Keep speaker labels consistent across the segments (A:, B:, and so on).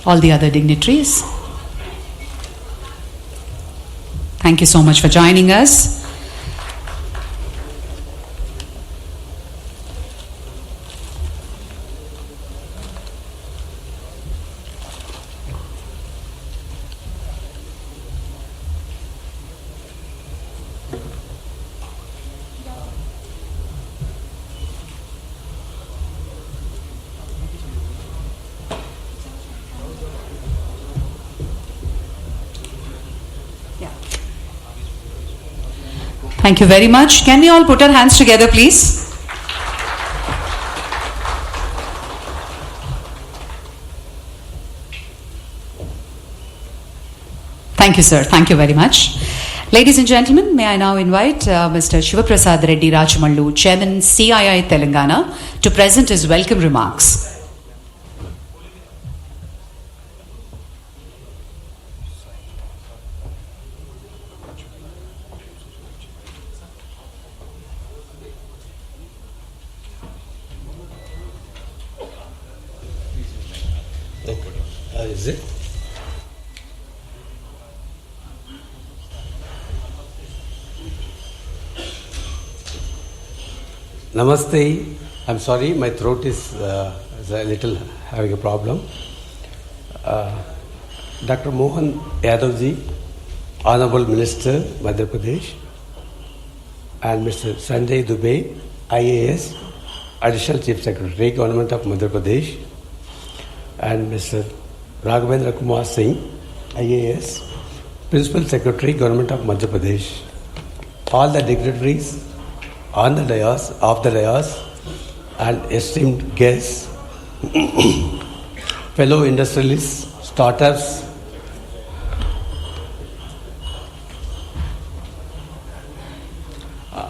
A: all the other dignitaries. Thank you so much for joining us. Thank you very much. Can we all put our hands together, please? Thank you, sir. Thank you very much. Ladies and gentlemen, may I now invite Mr. Shivaprasad Reddy Rajamallu, Chairman CII Telangana, to present his welcome remarks.
B: Is it? Namaste. I'm sorry, my throat is a little having a problem. Dr. Mohan Yadavji, Honorable Minister, Madhya Pradesh, and Mr. Sanjay Dubey, IAS, Additional Chief Secretary, Government of Madhya Pradesh, and Mr. Raghavendra Kumar Singh, IAS, Principal Secretary, Government of Madhya Pradesh, all the dignitaries on the dais, off the dais, and esteemed guests, fellow industrialists, startups,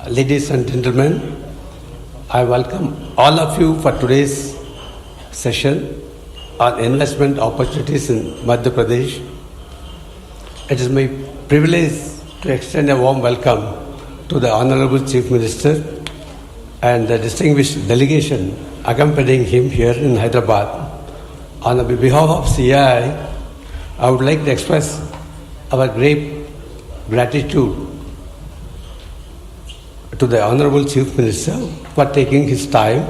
B: ladies and gentlemen, I welcome all of you for today's session on investment opportunities in Madhya Pradesh. It is my privilege to extend a warm welcome to the Honorable Chief Minister and the distinguished delegation accompanying him here in Hyderabad. On behalf of CII, I would like to express our great gratitude to the Honorable Chief Minister for taking his time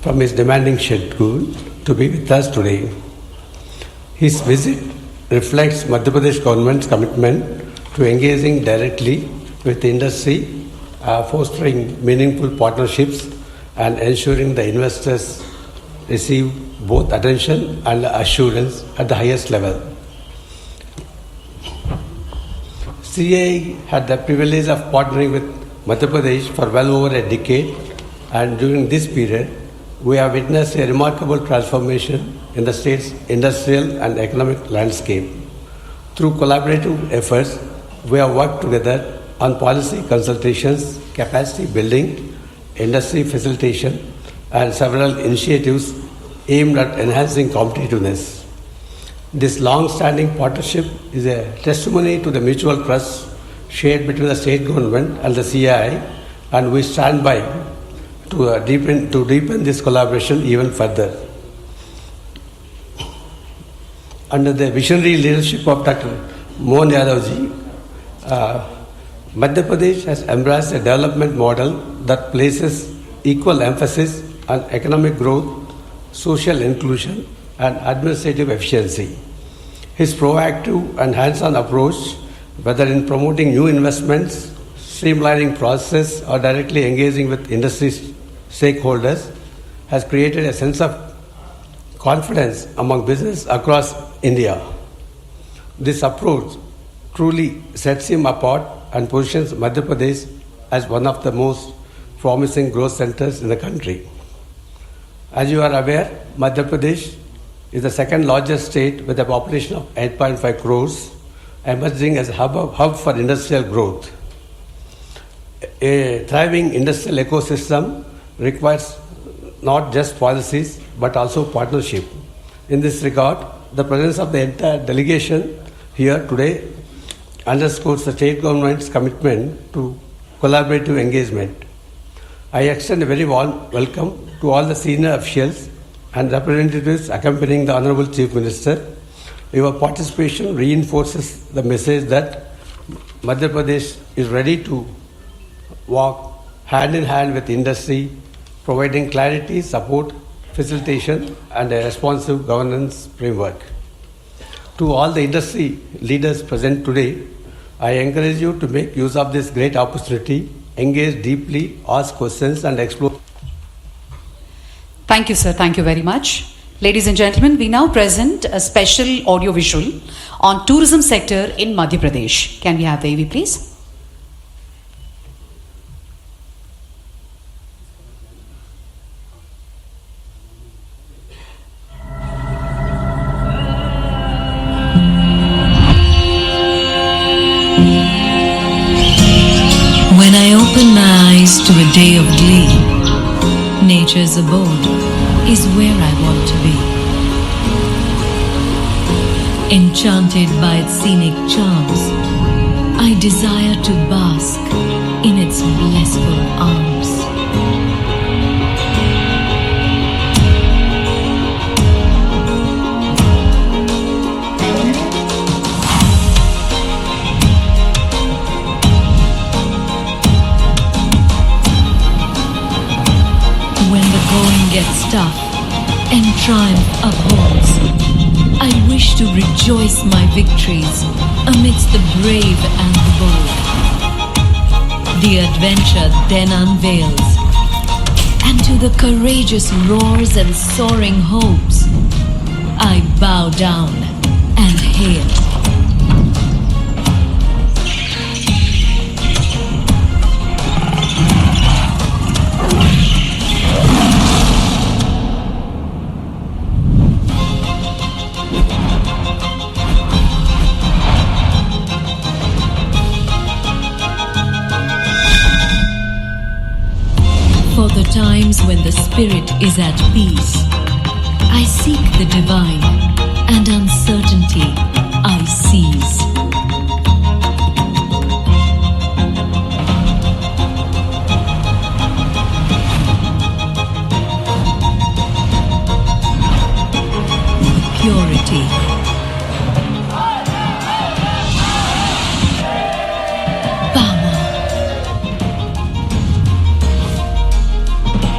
B: from his demanding schedule to be with us today. His visit reflects Madhya Pradesh government's commitment to engaging directly with the industry, fostering meaningful partnerships and ensuring the investors receive both attention and assurance at the highest level. CA had the privilege of partnering with Madhya Pradesh for well over a decade, and during this period, we have witnessed a remarkable transformation in the state's industrial and economic landscape. Through collaborative efforts, we have worked together on policy consultations, capacity building, industry facilitation, and several initiatives aimed at enhancing competitiveness. This long-standing partnership is a testimony to the mutual trust shared between the state government and the CII, and we stand by to deepen this collaboration even further. Under the visionary leadership of Dr. Mohan Yadavji, Madhya Pradesh has embraced a development model that places equal emphasis on economic growth, social inclusion, and administrative efficiency. His proactive and hands-on approach, whether in promoting new investments, streamlining processes, or directly engaging with industry stakeholders, has created a sense of confidence among business across India. This approach truly sets him apart and positions Madhya Pradesh as one of the most promising growth centers in the country. As you are aware, Madhya Pradesh is the second largest state with a population of 8.5 crores, emerging as a hub for industrial growth. A thriving industrial ecosystem requires not just policies but also partnership. In this regard, the presence of the entire delegation here today underscores the state government's commitment to collaborative engagement. I extend a very warm welcome to all the senior officials and representatives accompanying the Honorable Chief Minister Your participation reinforces the message that Madhya Pradesh is ready to walk hand in hand with industry, providing clarity, support, facilitation, and a responsive governance framework. To all the industry leaders present today, I encourage you to make use of this great opportunity, engage deeply, ask questions, and explore.
A: Thank you, sir. Thank you very much. Ladies and gentlemen, we now present a special audio-visual on tourism sector in Madhya Pradesh. Can we have the AV, please?
C: When I open my eyes to a day of glee, nature's abode is where I want to be. Enchanted by its scenic charms, I desire to bask in its blissful arms. Gets tough and triumph upholds, I wish to rejoice my victories amidst the brave and the bold. The adventure then unveils, and to the courageous roars and soaring hopes, I bow down and hail. For the times when the spirit is at peace, I seek the divine, and uncertainty I seize. Purity,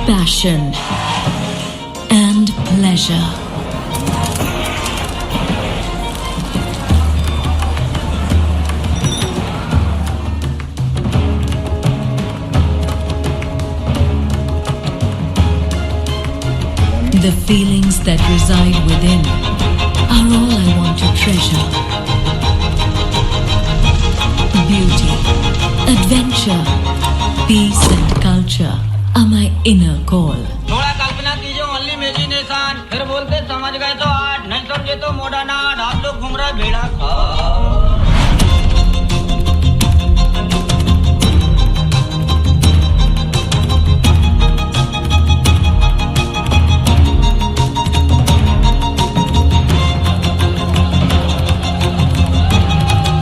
C: passion and pleasure. The feelings that reside within are all I want to treasure. Beauty, adventure, peace and culture are my inner call.
D: थोड़ा कल्पना कीजिए only imagination फिर बोलते समझ गए तो आठ नहीं समझे तो मोड़ा नाट आप लोग घूम रहे भेड़ा खा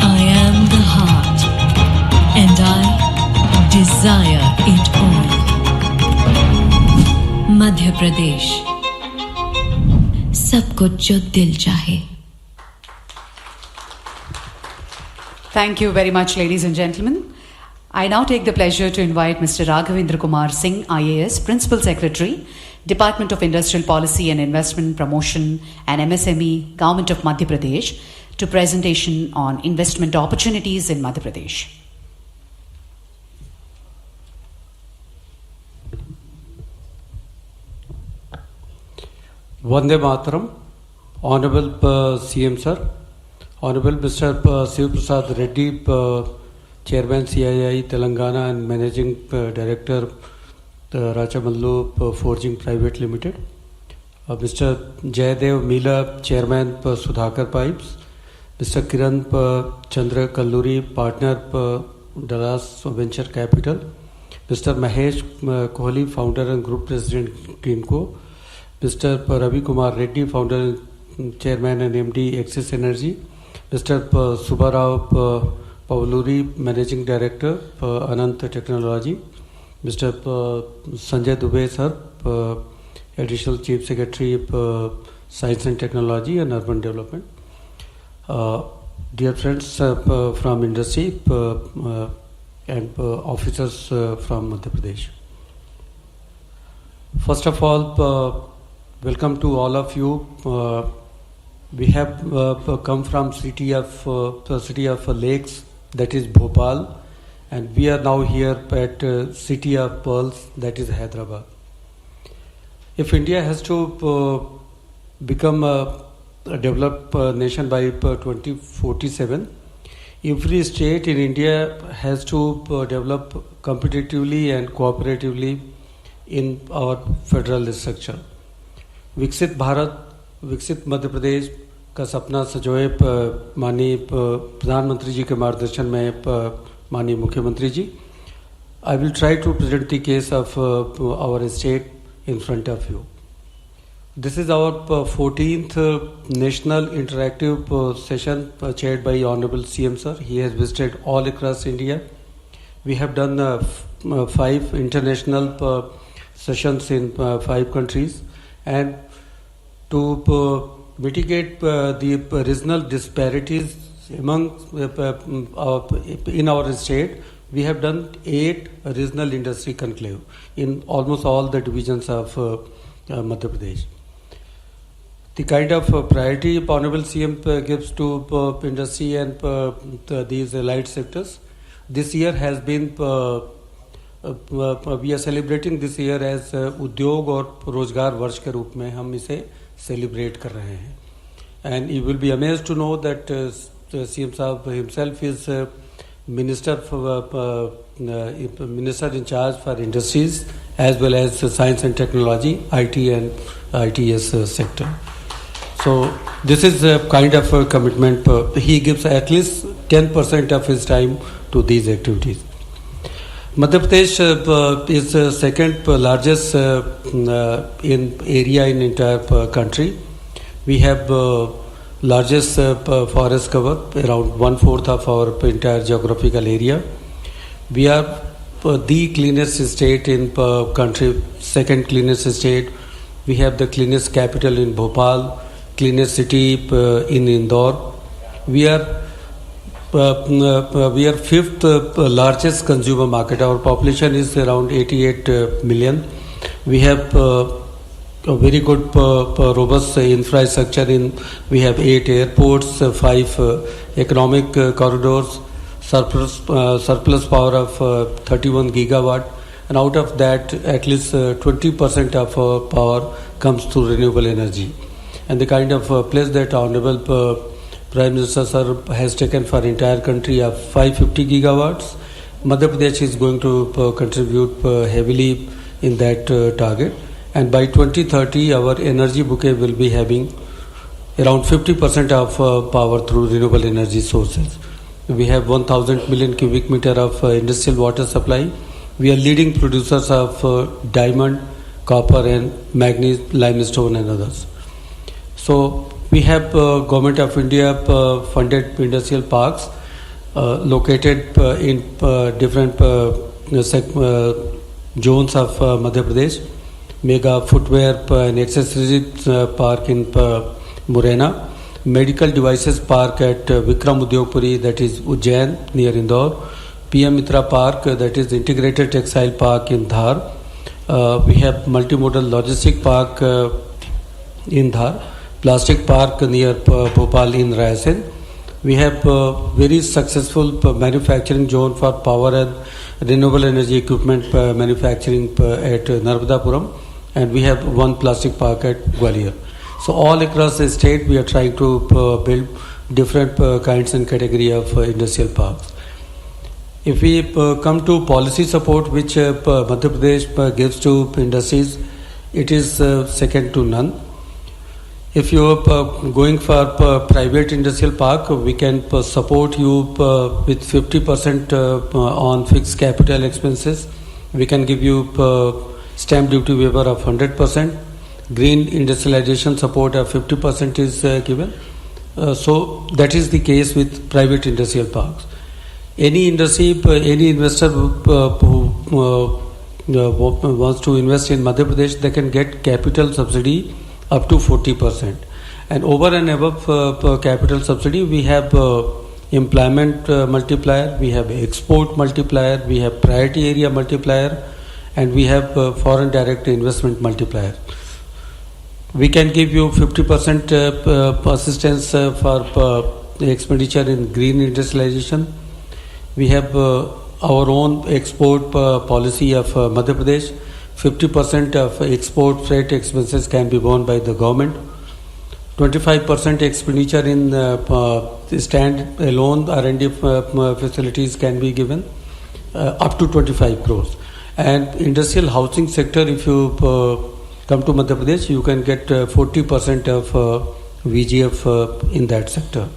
C: I am the heart and I desire it all. Madhya Pradesh सब कुछ जो दिल चाहे.
A: Thank you very much, ladies and gentlemen. I now take the pleasure to invite Mr. Raghavendra Kumar Singh, IAS, Principal Secretary, Department of Industrial Policy and Investment Promotion and MSME, Government of Madhya Pradesh, to presentation on investment opportunities in Madhya Pradesh.
E: Vande Mataram, Honorable CM Sir, Honorable Mr. Shiv Prasad Reddy, Chairman CII Telangana and Managing Director Rajamallu Forging Private Limited, Mr. Jayadev Mila, Chairman Sudhakar Pipes, Mr. Kiran Chandra Kalluri, Partner Dallas Venture Capital, Mr. Mahesh Kohli, Founder and Group President Greenco, Mr. Ravi Kumar Reddy, Founder, Chairman and MD Axis Energy, Mr. Subbarao Pavluri, Managing Director Anant Technology, Mr. Sanjay Dubey Sir, Additional Chief Secretary Science and Technology and Urban Development. Dear friends from industry and officers from Madhya Pradesh. First of all, welcome to all of you. We have come from city of lakes, that is Bhopal, and we are now here at city of pearls, that is Hyderabad. If India has to become a developed nation by 2047, every state in India has to develop competitively and cooperatively in our federal structure. विकसित भारत, विकसित मध्य प्रदेश का सपना सजोए माननीय प्रधानमंत्री जी के मार्गदर्शन में माननीय मुख्यमंत्री जी. I will try to present the case of our state in front of you. This is our 14th National Interactive Session chaired by Honorable CM Sir. He has visited all across India. We have done 5 international sessions in 5 countries, and to mitigate the regional disparities among in our state, we have done 8 regional industry conclave in almost all the divisions of Madhya Pradesh. The kind of priority Honorable CM gives to industry and these allied sectors, this year has been, we are celebrating this year as उद्योग और रोजगार वर्ष के रूप में हम इसे celebrate कर रहे हैं. And you will be amazed to know that CM Saab himself is Minister in charge for industries as well as science and technology, IT and ITS sector. So this is a kind of a commitment. He gives at least 10% of his time to these activities. Madhya Pradesh is the second largest in area in entire country. We have largest forest cover, around 1/4 of our entire geographical area. We are the cleanest state in country, second cleanest state. We have the cleanest capital in Bhopal, cleanest city in Indore. We are 5th largest consumer market. Our population is around 88 million. We have a very good robust infrastructure we have 8 airports, 5 economic corridors, surplus power of 31 gigawatt, and out of that at least 20% of our power comes through renewable energy. And the kind of place that Honorable Prime Minister Sir has taken for entire country of 550 gigawatts, Madhya Pradesh is going to contribute heavily in that target. And by 2030, our energy bouquet will be having around 50% of power through renewable energy sources. We have 1,000 million cubic meter of industrial water supply. We are leading producers of diamond, copper and manganese, limestone and others. So we have Government of India funded industrial parks located in different zones of Madhya Pradesh. Mega footwear and accessories park in Morena, medical devices park at Vikram Udyogpuri, that is Ujjain near Indore, PM Mitra Park, that is integrated textile park in Dhar. We have multimodal logistic park in Dhar, plastic park near Bhopal in Raisen. We have very successful manufacturing zone for power and renewable energy equipment manufacturing at Narmadapuram, and we have one plastic park at Gwalior. So all across the state we are trying to build different kinds and category of industrial parks. If we come to policy support which Madhya Pradesh gives to industries, it is second to none. If you are going for private industrial park, we can support you with 50% on fixed capital expenses. We can give you stamp duty waiver of 100%. Green industrialization support of 50% is given. So that is the case with private industrial parks. Any industry, any investor who wants to invest in Madhya Pradesh, they can get capital subsidy up to 40%. And over and above per capital subsidy, we have employment multiplier, we have export multiplier, we have priority area multiplier, and we have foreign direct investment multiplier. We can give you 50% assistance for expenditure in green industrialization. We have our own export policy of Madhya Pradesh. 50% of export freight expenses can be borne by the government. 25% expenditure in stand alone R&D facilities can be given, up to 25 crores. And industrial housing sector, if you come to Madhya Pradesh, you can get 40% of VGF in that sector.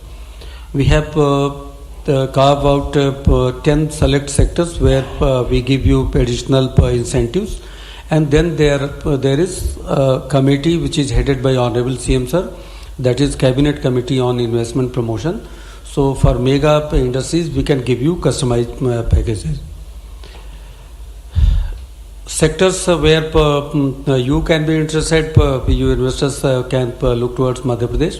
E: We have carved out 10 select sectors where we give you additional incentives. And then there is a committee which is headed by Honorable CM Sir, that is Cabinet Committee on Investment Promotion. So for mega industries, we can give you customized packages. Sectors where you can be interested, you investors can look towards Madhya Pradesh.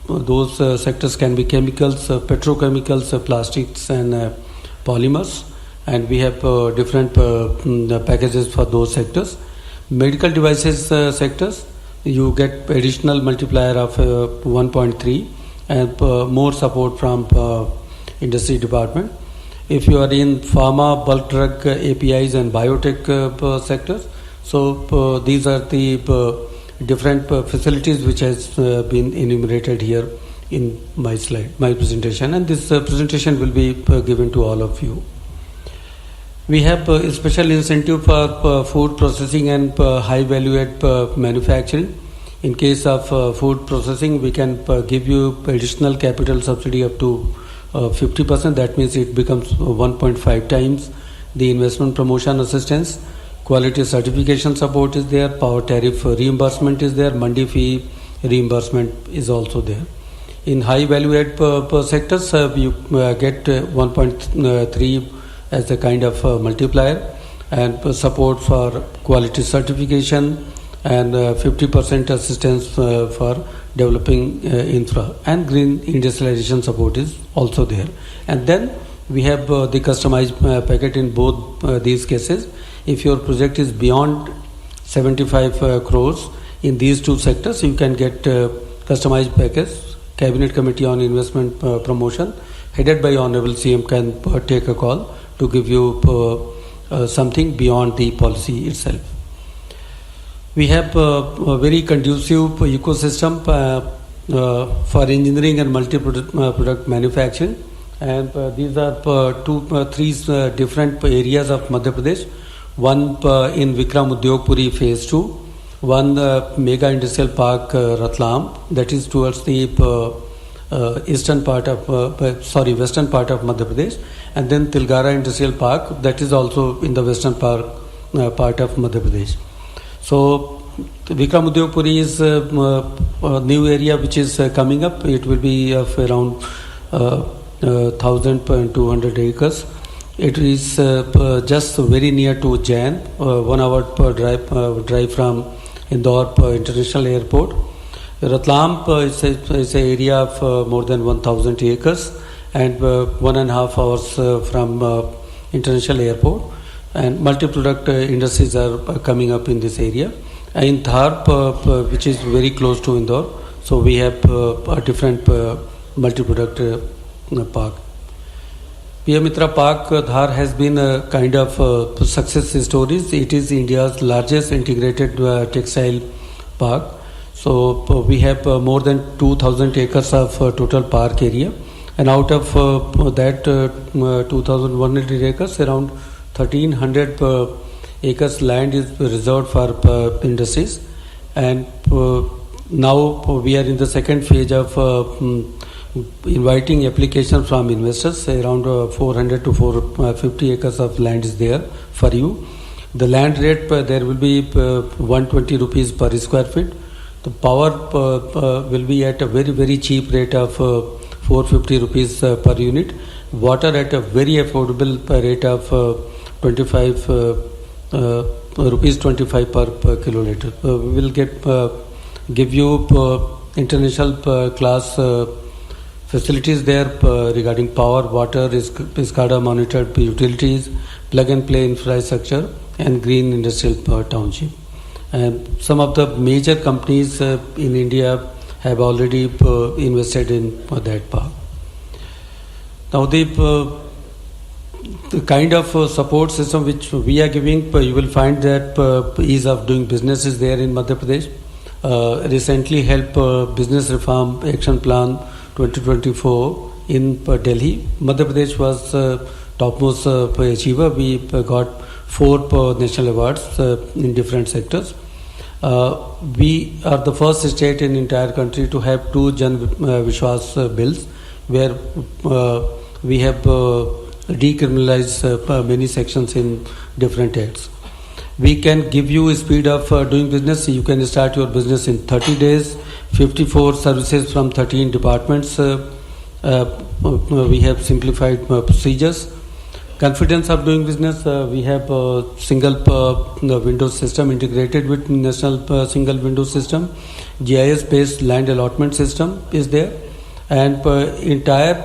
E: Those sectors can be chemicals, petrochemicals, plastics and polymers. And we have different packages for those sectors. Medical devices sectors, you get additional multiplier of 1.3 and more support from industry department. If you are in pharma, bulk drug, APIs and biotech sectors, so these are the different facilities which has been enumerated here in my slide, my presentation, and this presentation will be given to all of you. We have a special incentive for food processing and high value add manufacturing. In case of food processing, we can give you additional capital subsidy up to 50%. That means it becomes 1.5 times the investment promotion assistance. Quality certification support is there. Power tariff reimbursement is there. Mandi fee reimbursement is also there. In high value add per sectors, you get 1.3 as a kind of multiplier, and support for quality certification, and 50% assistance for developing infra, and green industrialization support is also there. And then we have the customized packet in both these cases. If your project is beyond 75 crores in these two sectors, you can get customized package. Cabinet Committee on Investment Promotion headed by Honorable CM can take a call to give you something beyond the policy itself. We have a very conducive ecosystem for engineering and multi-product manufacturing, and these are three different areas of Madhya Pradesh. One in Vikram Udyogpuri Phase 2, one mega industrial park Ratlam, that is towards the western part of Madhya Pradesh, and then Tilgara Industrial Park, that is also in the western part of Madhya Pradesh. So Vikram Udyogpuri is a new area which is coming up. It will be of around 1,200 acres. It is just very near to Jain, 1 hour drive from Indore International Airport. Ratlam is an area of more than 1,000 acres and 1.5 hours from International Airport. And multi-product industries are coming up in this area. In Dhar, which is very close to Indore, so we have a different multi-product park. PM Mitra Park Dhar has been a kind of success stories. It is India's largest integrated textile park. So we have more than 2,000 acres of total park area, and out of that 2,100 acres, around 1,300 acres land is reserved for industries. And now we are in the second phase of inviting application from investors. Around 400 to 450 acres of land is there for you. The land rate there will be 120 rupees per square feet. The power will be at a very, very cheap rate of 450 rupees per unit. Water at a very affordable rate of 25 rupees 25 per kiloliter. We will give you international class facilities there regarding power, water, SCADA monitored utilities, plug and play infrastructure, and green industrial township. And some of the major companies in India have already invested in that park. Now the kind of support system which we are giving, you will find that ease of doing business is there in Madhya Pradesh. Recently help Business Reform Action Plan 2024 in Delhi. Madhya Pradesh was topmost achiever. We got 4 national awards in different sectors. We are the first state in the entire country to have 2 Jan Vishwas bills, where we have decriminalized many sections in different acts. We can give you a speed of doing business. You can start your business in 30 days, 54 services from 13 departments. We have simplified procedures. Confidence of doing business, we have a single window system integrated with national single window system. GIS based land allotment system is there, and entire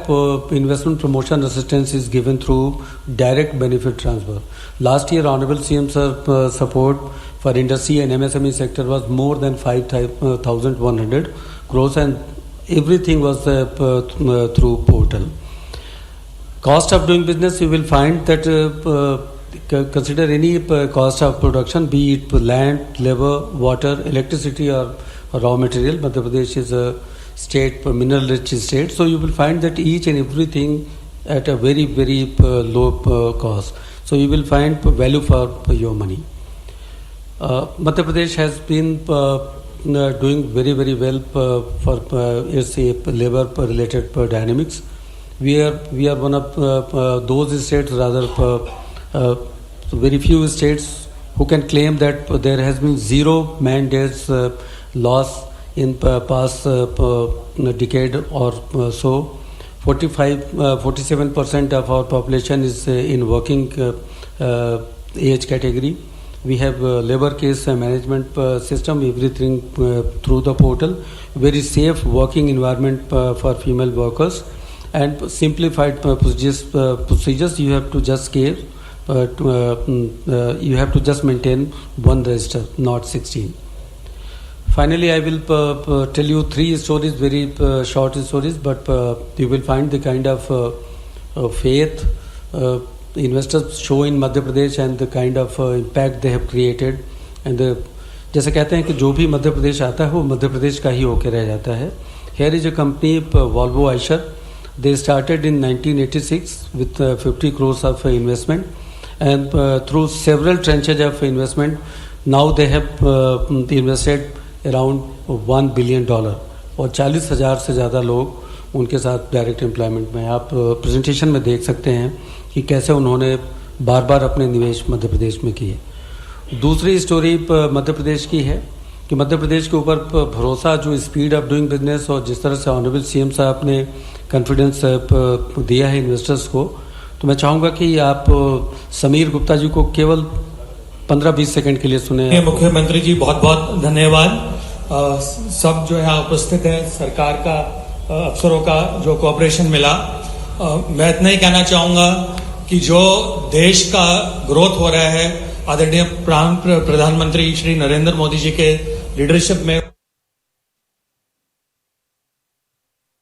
E: investment promotion assistance is given through direct benefit transfer. Last year Honorable CM sir support for industry and MSME sector was more than 5,100 crores, and everything was through portal. Cost of doing business, you will find that consider any cost of production, be it land, labor, water, electricity or raw material. Madhya Pradesh is a state, mineral rich state, so you will find that each and everything at a very, very low cost. So you will find value for your money. Madhya Pradesh has been doing very, very well for its labor related dynamics. We are one of those states, rather very few states who can claim that there has been 0 man days loss in past decade or so. 47% of our population is in working age category. We have labor case management system, everything through the portal. Very safe working environment for female workers. And simplified procedures, you have to just give, you have to just maintain 1 register, not 16. Finally, I will tell you 3 stories, very short stories, but you will find the kind of faith investors show in Madhya Pradesh and the kind of impact they have created. And जैसे कहते हैं कि जो भी मध्य प्रदेश आता है वो मध्य प्रदेश का ही होकर रह जाता है. Here is a company, Volvo Eicher. They started in 1986 with 50 crores of investment, and through several tranches of investment, now they have invested around $1 billion और 40,000 से ज़्यादा लोग उनके साथ डायरेक्ट एम्प्लॉयमेंट में. आप प्रेजेंटेशन में देख सकते हैं कि कैसे उन्होंने बार बार अपने निवेश मध्य प्रदेश में किए. दूसरी स्टोरी मध्य प्रदेश की है कि मध्य प्रदेश के ऊपर भरोसा, जो स्पीड ऑफ डूइंग बिजनेस और जिस तरह से ऑनरेबल सीएम साहब ने कॉन्फिडेंस दिया है इन्वेस्टर्स को, तो मैं चाहूँगा कि आप समीर गुप्ता जी को केवल 15-20 सेकंड के लिए सुने.
F: मुख्यमंत्री जी बहुत बहुत धन्यवाद. सब जो यहाँ उपस्थित है, सरकार का अफसरों का जो कोऑपरेशन मिला, मैं इतना ही कहना चाहूँगा कि जो देश का ग्रोथ हो रहा है आदरणीय प्रधानमंत्री श्री नरेंद्र मोदी जी के लीडरशिप में,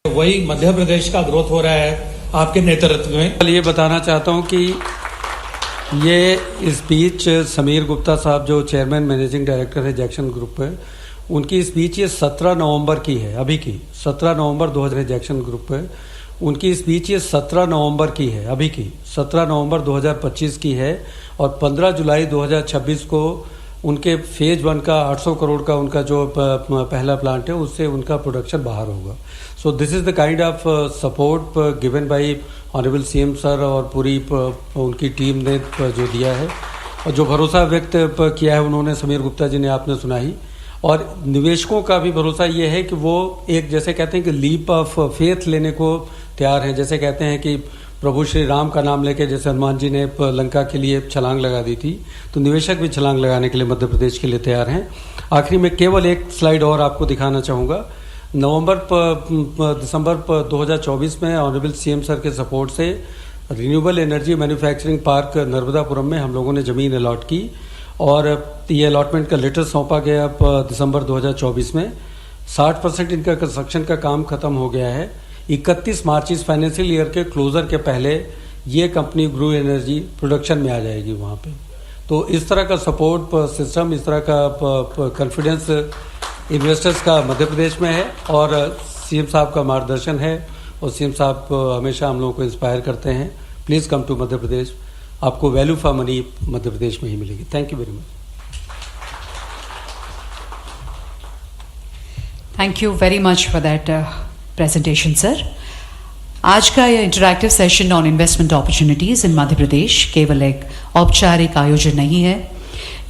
F: वही मध्य प्रदेश का ग्रोथ हो रहा है आपके नेतृत्व में.
E: ये बताना चाहता हूं कि ये स्पीच समीर गुप्ता साहब जो चेयरमैन मैनेजिंग डायरेक्टर है जैक्सन ग्रुप है, उनकी स्पीच ये 17 नवंबर की है, अभी की 17 नवंबर 2000 जैक्सन ग्रुप है. उनकी स्पीच ये 17 नवंबर की है, अभी की 17 नवंबर 2025 की है, और 15 जुलाई 2026 को उनके फेज 1 का 800 करोड़ का उनका जो पहला प्लांट है उससे उनका प्रोडक्शन बाहर होगा. So this is the kind of support given by honourable CM sir और पूरी उनकी टीम ने जो दिया है, और जो भरोसा व्यक्त किया है उन्होंने, समीर गुप्ता जी ने आपने सुना ही. और निवेशकों का भी भरोसा ये है कि वो एक, जैसे कहते हैं कि लीप ऑफ फेथ लेने को तैयार हैं. जैसे कहते हैं कि प्रभु श्री राम का नाम लेके जैसे हनुमान जी ने लंका के लिए छलांग लगा दी थी, तो निवेशक भी छलांग लगाने के लिए मध्य प्रदेश के लिए तैयार हैं. आखिरी में केवल एक स्लाइड और आपको दिखाना चाहूँगा. दिसंबर 2024 में ऑनरेबल सीएम सर के सपोर्ट से renewable energy manufacturing park Narmadapuram में हम लोगों ने ज़मीन अलॉट की और ये अलॉटमेंट का लेटर सौंपा गया दिसंबर 2024 में। 60% इनका कंस्ट्रक्शन का काम खत्म हो गया है। 31 मार्च इस फाइनेंशियल ईयर के क्लोजर के पहले ये कंपनी ग्रू एनर्जी प्रोडक्शन में आ जाएगी वहाँ पे। तो इस तरह का सपोर्ट सिस्टम, इस तरह का कॉन्फिडेंस इन्वेस्टर्स का मध्य प्रदेश में है और सीएम साहब का मार्गदर्शन है और सीएम साहब हमेशा हम लोगों को इंस्पायर करते हैं। Please come to Madhya Pradesh, आपको value for money Madhya Pradesh में ही मिलेगी। Thank you very much.
A: Thank you very much for that presentation sir. आज का यह interactive session on investment opportunities in Madhya Pradesh केवल एक औपचारिक आयोजन नहीं है,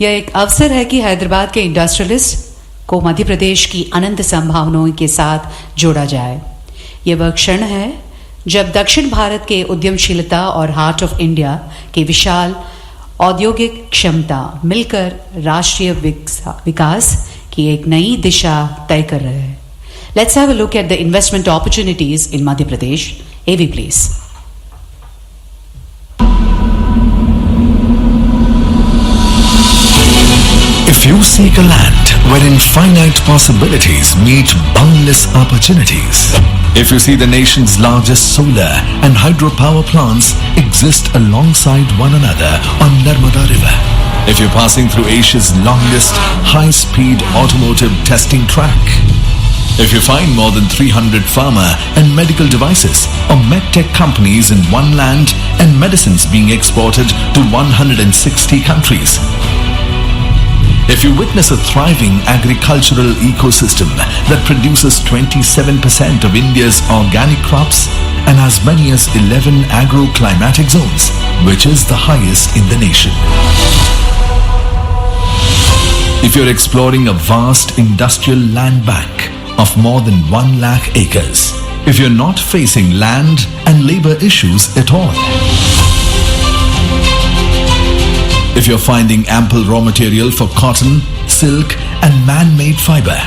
A: यह एक अवसर है कि हैदराबाद के इंडस्ट्रियलिस्ट को मध्य प्रदेश की अनंत संभावनाओं के साथ जोड़ा जाए। यह वह क्षण है जब दक्षिण भारत के उद्यमशीलता और हार्ट ऑफ इंडिया के विशाल औद्योगिक क्षमता मिलकर राष्ट्रीय विकास की एक नई दिशा तय कर रहे हैं। Let's have a look at the investment opportunities in Madhya Pradesh. AV, please.
G: If you seek a land wherein finite possibilities meet boundless opportunities, if you see the nation's largest solar and hydropower plants exist alongside one another on Narmada River, if you're passing through Asia's longest high-speed automotive testing track, if you find more than 300 pharma and medical devices or medtech companies in one land and medicines being exported to 160 countries, if you witness a thriving agricultural ecosystem that produces 27% of India's organic crops and as many as 11 agroclimatic zones, which is the highest in the nation. If you're exploring a vast industrial land bank of more than 1 lakh acres, if you're not facing land and labor issues at all, if you're finding ample raw material for cotton, silk and man-made fiber,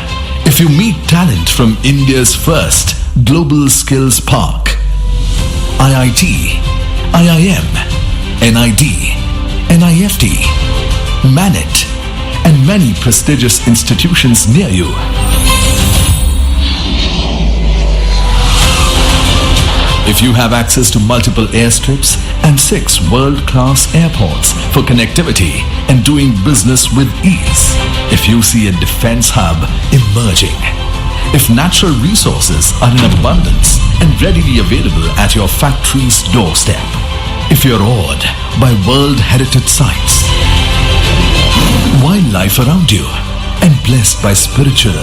G: if you meet talent from India's first global skills park, IIT, IIM, NID, NIFT, MANET and many prestigious institutions near you, if you have access to multiple airstrips and 6 world-class airports for connectivity and doing business with ease, if you see a defense hub emerging, if natural resources are in abundance and readily available at your factory's doorstep, if you're awed by World Heritage sites, wildlife around you, and blessed by spiritual,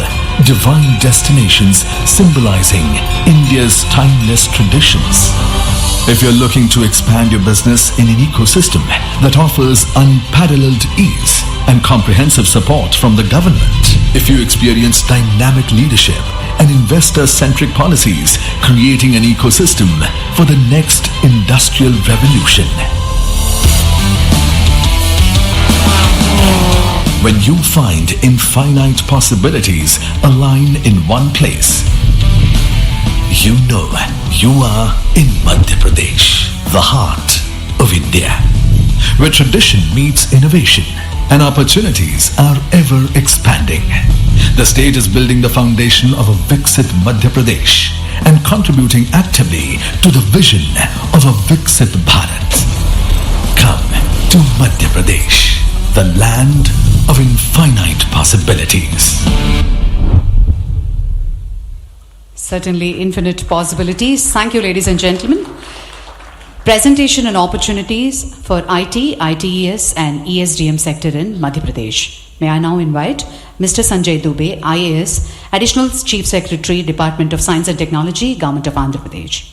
G: divine destinations symbolizing India's timeless traditions. If you're looking to expand your business in an ecosystem that offers unparalleled ease and comprehensive support from the government, if you experience dynamic leadership and investor-centric policies creating an ecosystem for the next industrial revolution, when you find infinite possibilities align in one place, you know you are in Madhya Pradesh, the heart of India, where tradition meets innovation and opportunities are ever expanding. The state is building the foundation of a Viksit Madhya Pradesh and contributing actively to the vision of a Viksit Bharat. Come to Madhya Pradesh, the land of infinite possibilities.
A: Certainly infinite possibilities. Thank you, ladies and gentlemen. Presentation and opportunities for IT, ITES and ESDM sector in Madhya Pradesh. May I now invite Mr. Sanjay Dubey, IAS, Additional Chief Secretary, Department of Science and Technology, Government of Andhra Pradesh.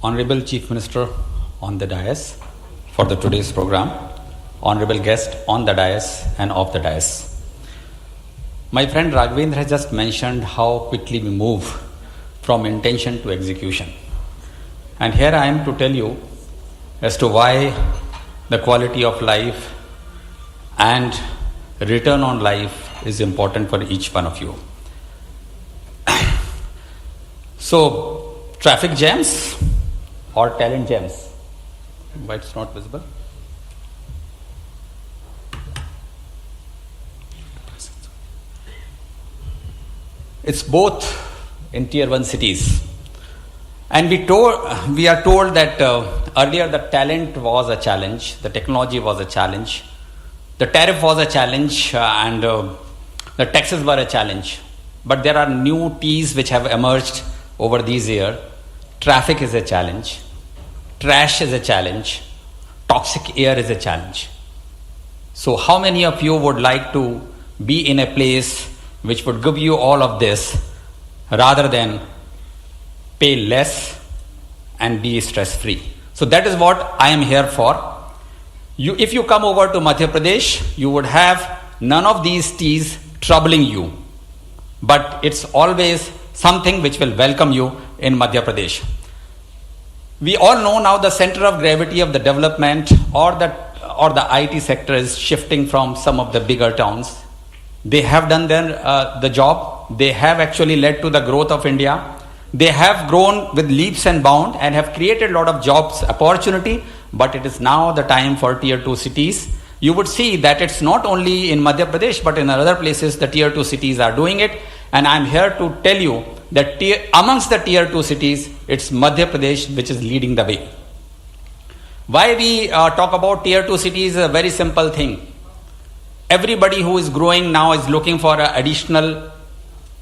H: Honorable Chief Minister on the dais for the today's program, honorable guest on the dais and off the dais. My friend Raghavendra has just mentioned how quickly we move from intention to execution. And here I am to tell you as to why the quality of life and return on life is important for each one of you. So, traffic jams or talent jams? Why it's not visible? It's both in tier 1 cities. And we are told that earlier the talent was a challenge, the technology was a challenge, the tariff was a challenge, and the taxes were a challenge. But there are new T's which have emerged over these years. Traffic is a challenge, trash is a challenge, toxic air is a challenge. So how many of you would like to be in a place which would give you all of this rather than pay less and be stress free? So that is what I am here for. If you come over to Madhya Pradesh, you would have none of these T's troubling you. But it's always something which will welcome you in Madhya Pradesh. We all know now the center of gravity of the development or the IT sector is shifting from some of the bigger towns. They have done the job. They have actually led to the growth of India. They have grown with leaps and bounds and have created a lot of jobs opportunity, but it is now the time for tier 2 cities. You would see that it's not only in Madhya Pradesh, but in other places the tier 2 cities are doing it. And I'm here to tell you that amongst the tier 2 cities, it's Madhya Pradesh which is leading the way. Why we talk about tier 2 cities is a very simple thing. Everybody who is growing now is looking for an additional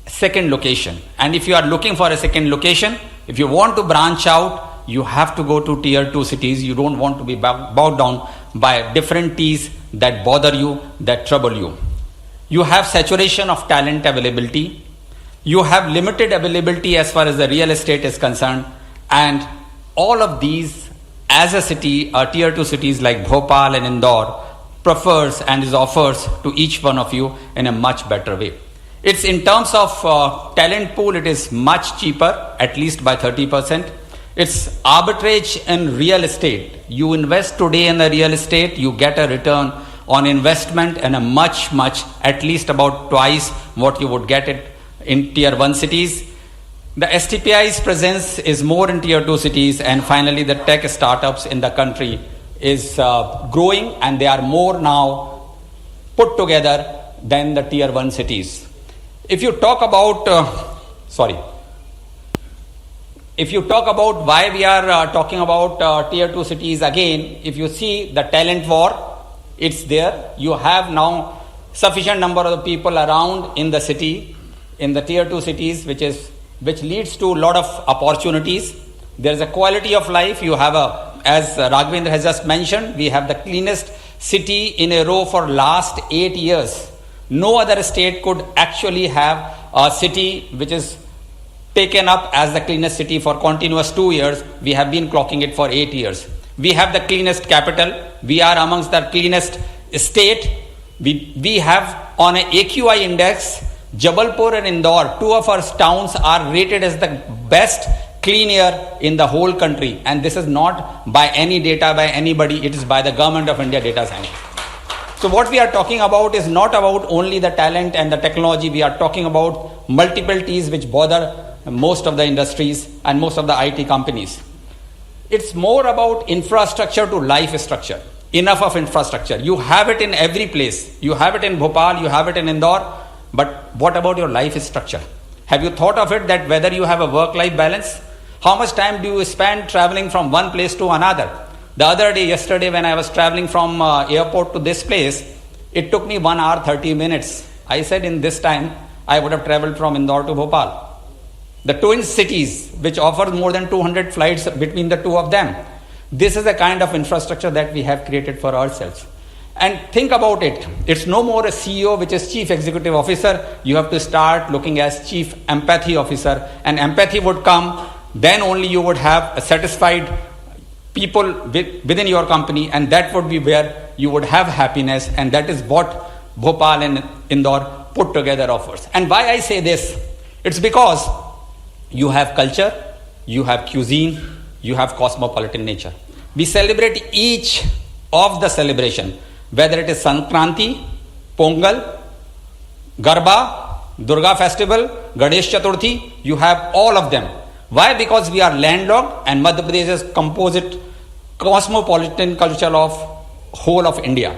H: second location. And if you are looking for a second location, if you want to branch out, you have to go to tier 2 cities. You don't want to be bogged down by different T's that bother you, that trouble you. You have saturation of talent availability. You have limited availability as far as the real estate is concerned. And all of these, as a city, tier 2 cities like Bhopal and Indore, prefers and is offers to each one of you in a much better way. It's in terms of talent pool, it is much cheaper, at least by 30%. It's arbitrage in real estate. You invest today in the real estate, you get a return on investment and a much, at least about twice what you would get it in tier 1 cities. The STPI's presence is more in tier 2 cities, and finally the tech startups in the country is growing, and they are more now put together than the tier 1 cities. If you talk about why we are talking about tier 2 cities again, if you see the talent war, it's there. You have now sufficient number of the people around in the city, in the tier 2 cities, which leads to a lot of opportunities. There is a quality of life. You have as Raghavendra has just mentioned, we have the cleanest city in a row for last 8 years. No other state could actually have a city which is taken up as the cleanest city for continuous 2 years. We have been clocking it for 8 years. We have the cleanest capital. We are amongst the cleanest state. We have on an AQI index, Jabalpur and Indore, 2 of our towns are rated as the best clean air in the whole country. And this is not by any data by anybody. It is by the Government of India data science. So what we are talking about is not about only the talent and the technology. We are talking about multiple T's which bother most of the industries and most of the IT companies. It's more about infrastructure to life structure. Enough of infrastructure. You have it in every place. You have it in Bhopal, you have it in Indore. But what about your life structure? Have you thought of it that whether you have a work-life balance? How much time do you spend traveling from one place to another? The other day, yesterday, when I was traveling from airport to this place, it took me 1 hour 30 minutes. I said in this time, I would have traveled from Indore to Bhopal. The twin cities, which offer more than 200 flights between the two of them. This is the kind of infrastructure that we have created for ourselves. And think about it. It's no more a CEO, which is Chief Executive Officer. You have to start looking as Chief Empathy Officer. And empathy would come, then only you would have a satisfied people within your company, and that would be where you would have happiness. And that is what Bhopal and Indore put together offers. And why I say this? It's because you have culture, you have cuisine, you have cosmopolitan nature. We celebrate each of the celebration, whether it is Sankranti, Pongal, Garba, Durga festival, Ganesh Chaturthi, you have all of them. Why? Because we are landlocked and Madhya Pradesh is composite cosmopolitan culture of whole of India.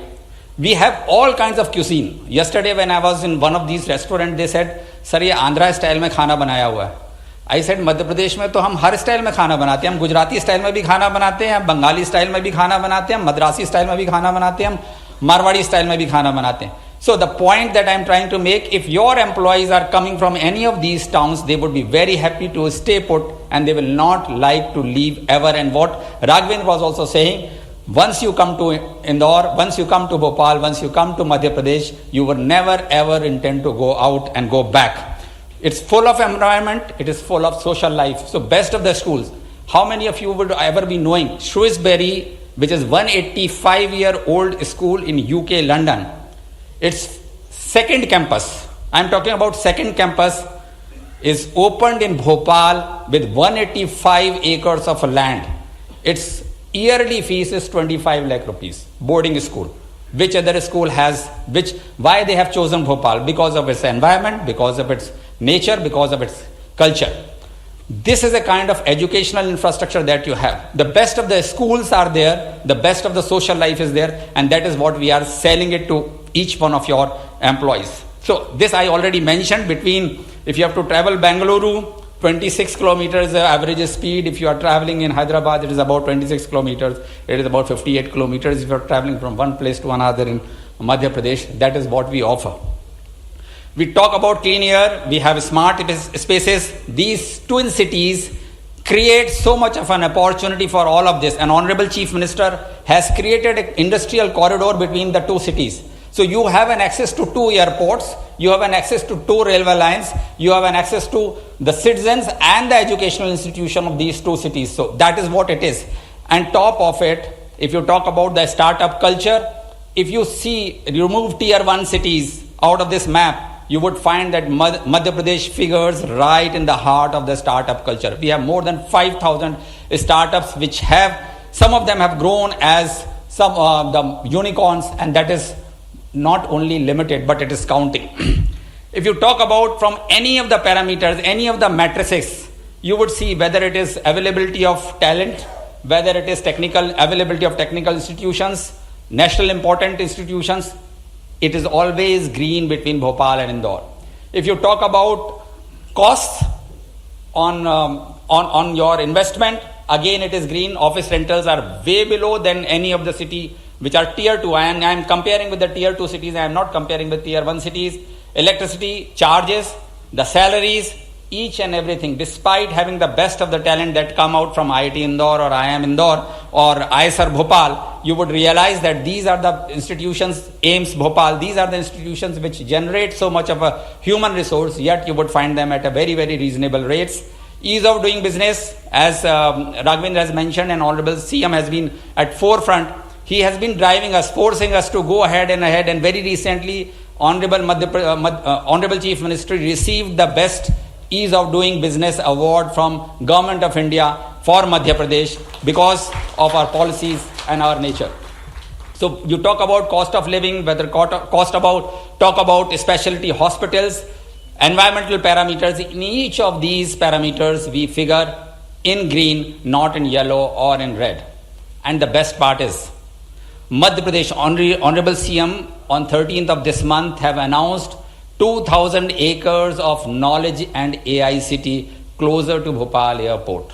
H: We have all kinds of cuisine. Yesterday when I was in one of these restaurants, they said, sir, ये Andhra style में खाना बनाया हुआ है. I said, मध्य प्रदेश में तो हम हर style में खाना बनाते हैं. हम गुजराती स्टाइल में भी खाना बनाते हैं, हम बंगाली स्टाइल में भी खाना बनाते हैं, हम मद्रासी स्टाइल में भी खाना बनाते हैं, हम मारवाड़ी स्टाइल में भी खाना बनाते हैं. So the point that I am trying to make, if your employees are coming from any of these towns, they would be very happy to stay put and they will not like to leave ever. And what Raghavendra was also saying, once you come to Indore, once you come to Bhopal, once you come to Madhya Pradesh, you will never ever intend to go out and go back. It's full of environment, it is full of social life. So best of the schools. How many of you would ever be knowing Shrewsbury, which is 185-year-old school in UK, London? Its second campus, I'm talking about second campus, is opened in Bhopal with 185 acres of land. Its yearly fees is 25 lakh rupees, boarding school. Which other school has, why they have chosen Bhopal? Because of its environment, because of its nature, because of its culture. This is a kind of educational infrastructure that you have. The best of the schools are there, the best of the social life is there, and that is what we are selling it to each one of your employees. So this I already mentioned, between, if you have to travel Bengaluru, 26 kilometers average speed. If you are traveling in Hyderabad, it is about 26 kilometers. It is about 58 kilometers if you are traveling from one place to another in Madhya Pradesh. That is what we offer. We talk about clean air. We have smart spaces. These twin cities create so much of an opportunity for all of this. An Honorable Chief Minister has created an industrial corridor between the two cities. So you have an access to 2 airports, you have an access to 2 railway lines, you have an access to the citizens and the educational institution of these 2 cities. So that is what it is. And top of it, if you talk about the startup culture, if you remove tier 1 cities out of this map, you would find that Madhya Pradesh figures right in the heart of the startup culture. We have more than 5,000 startups which some of them have grown as some the unicorns, and that is not only limited, but it is counting. If you talk about from any of the parameters, any of the matrices, you would see whether it is availability of talent, whether it is availability of technical institutions, national important institutions, it is always green between Bhopal and Indore. If you talk about costs on your investment, again it is green. Office rentals are way below than any of the city which are tier 2, and I am comparing with the tier 2 cities, I am not comparing with tier 1 cities. Electricity charges, the salaries, each and everything, despite having the best of the talent that come out from IIT Indore or IIM Indore or ISR Bhopal, you would realize that these are the institutions, AIMS Bhopal, these are the institutions which generate so much of a human resource, yet you would find them at a very, very reasonable rates. Ease of doing business, as Raghavendra has mentioned, and Honorable CM has been at forefront. He has been driving us, forcing us to go ahead, and very recently, Honorable Chief Minister received the Best Ease of Doing Business Award from Government of India for Madhya Pradesh because of our policies and our nature. So you talk about cost of living, talk about specialty hospitals, environmental parameters. In each of these parameters, we figure in green, not in yellow or in red. And the best part is, Madhya Pradesh, Honorable CM on 13th of this month have announced 2,000 acres of knowledge and AI city closer to Bhopal airport.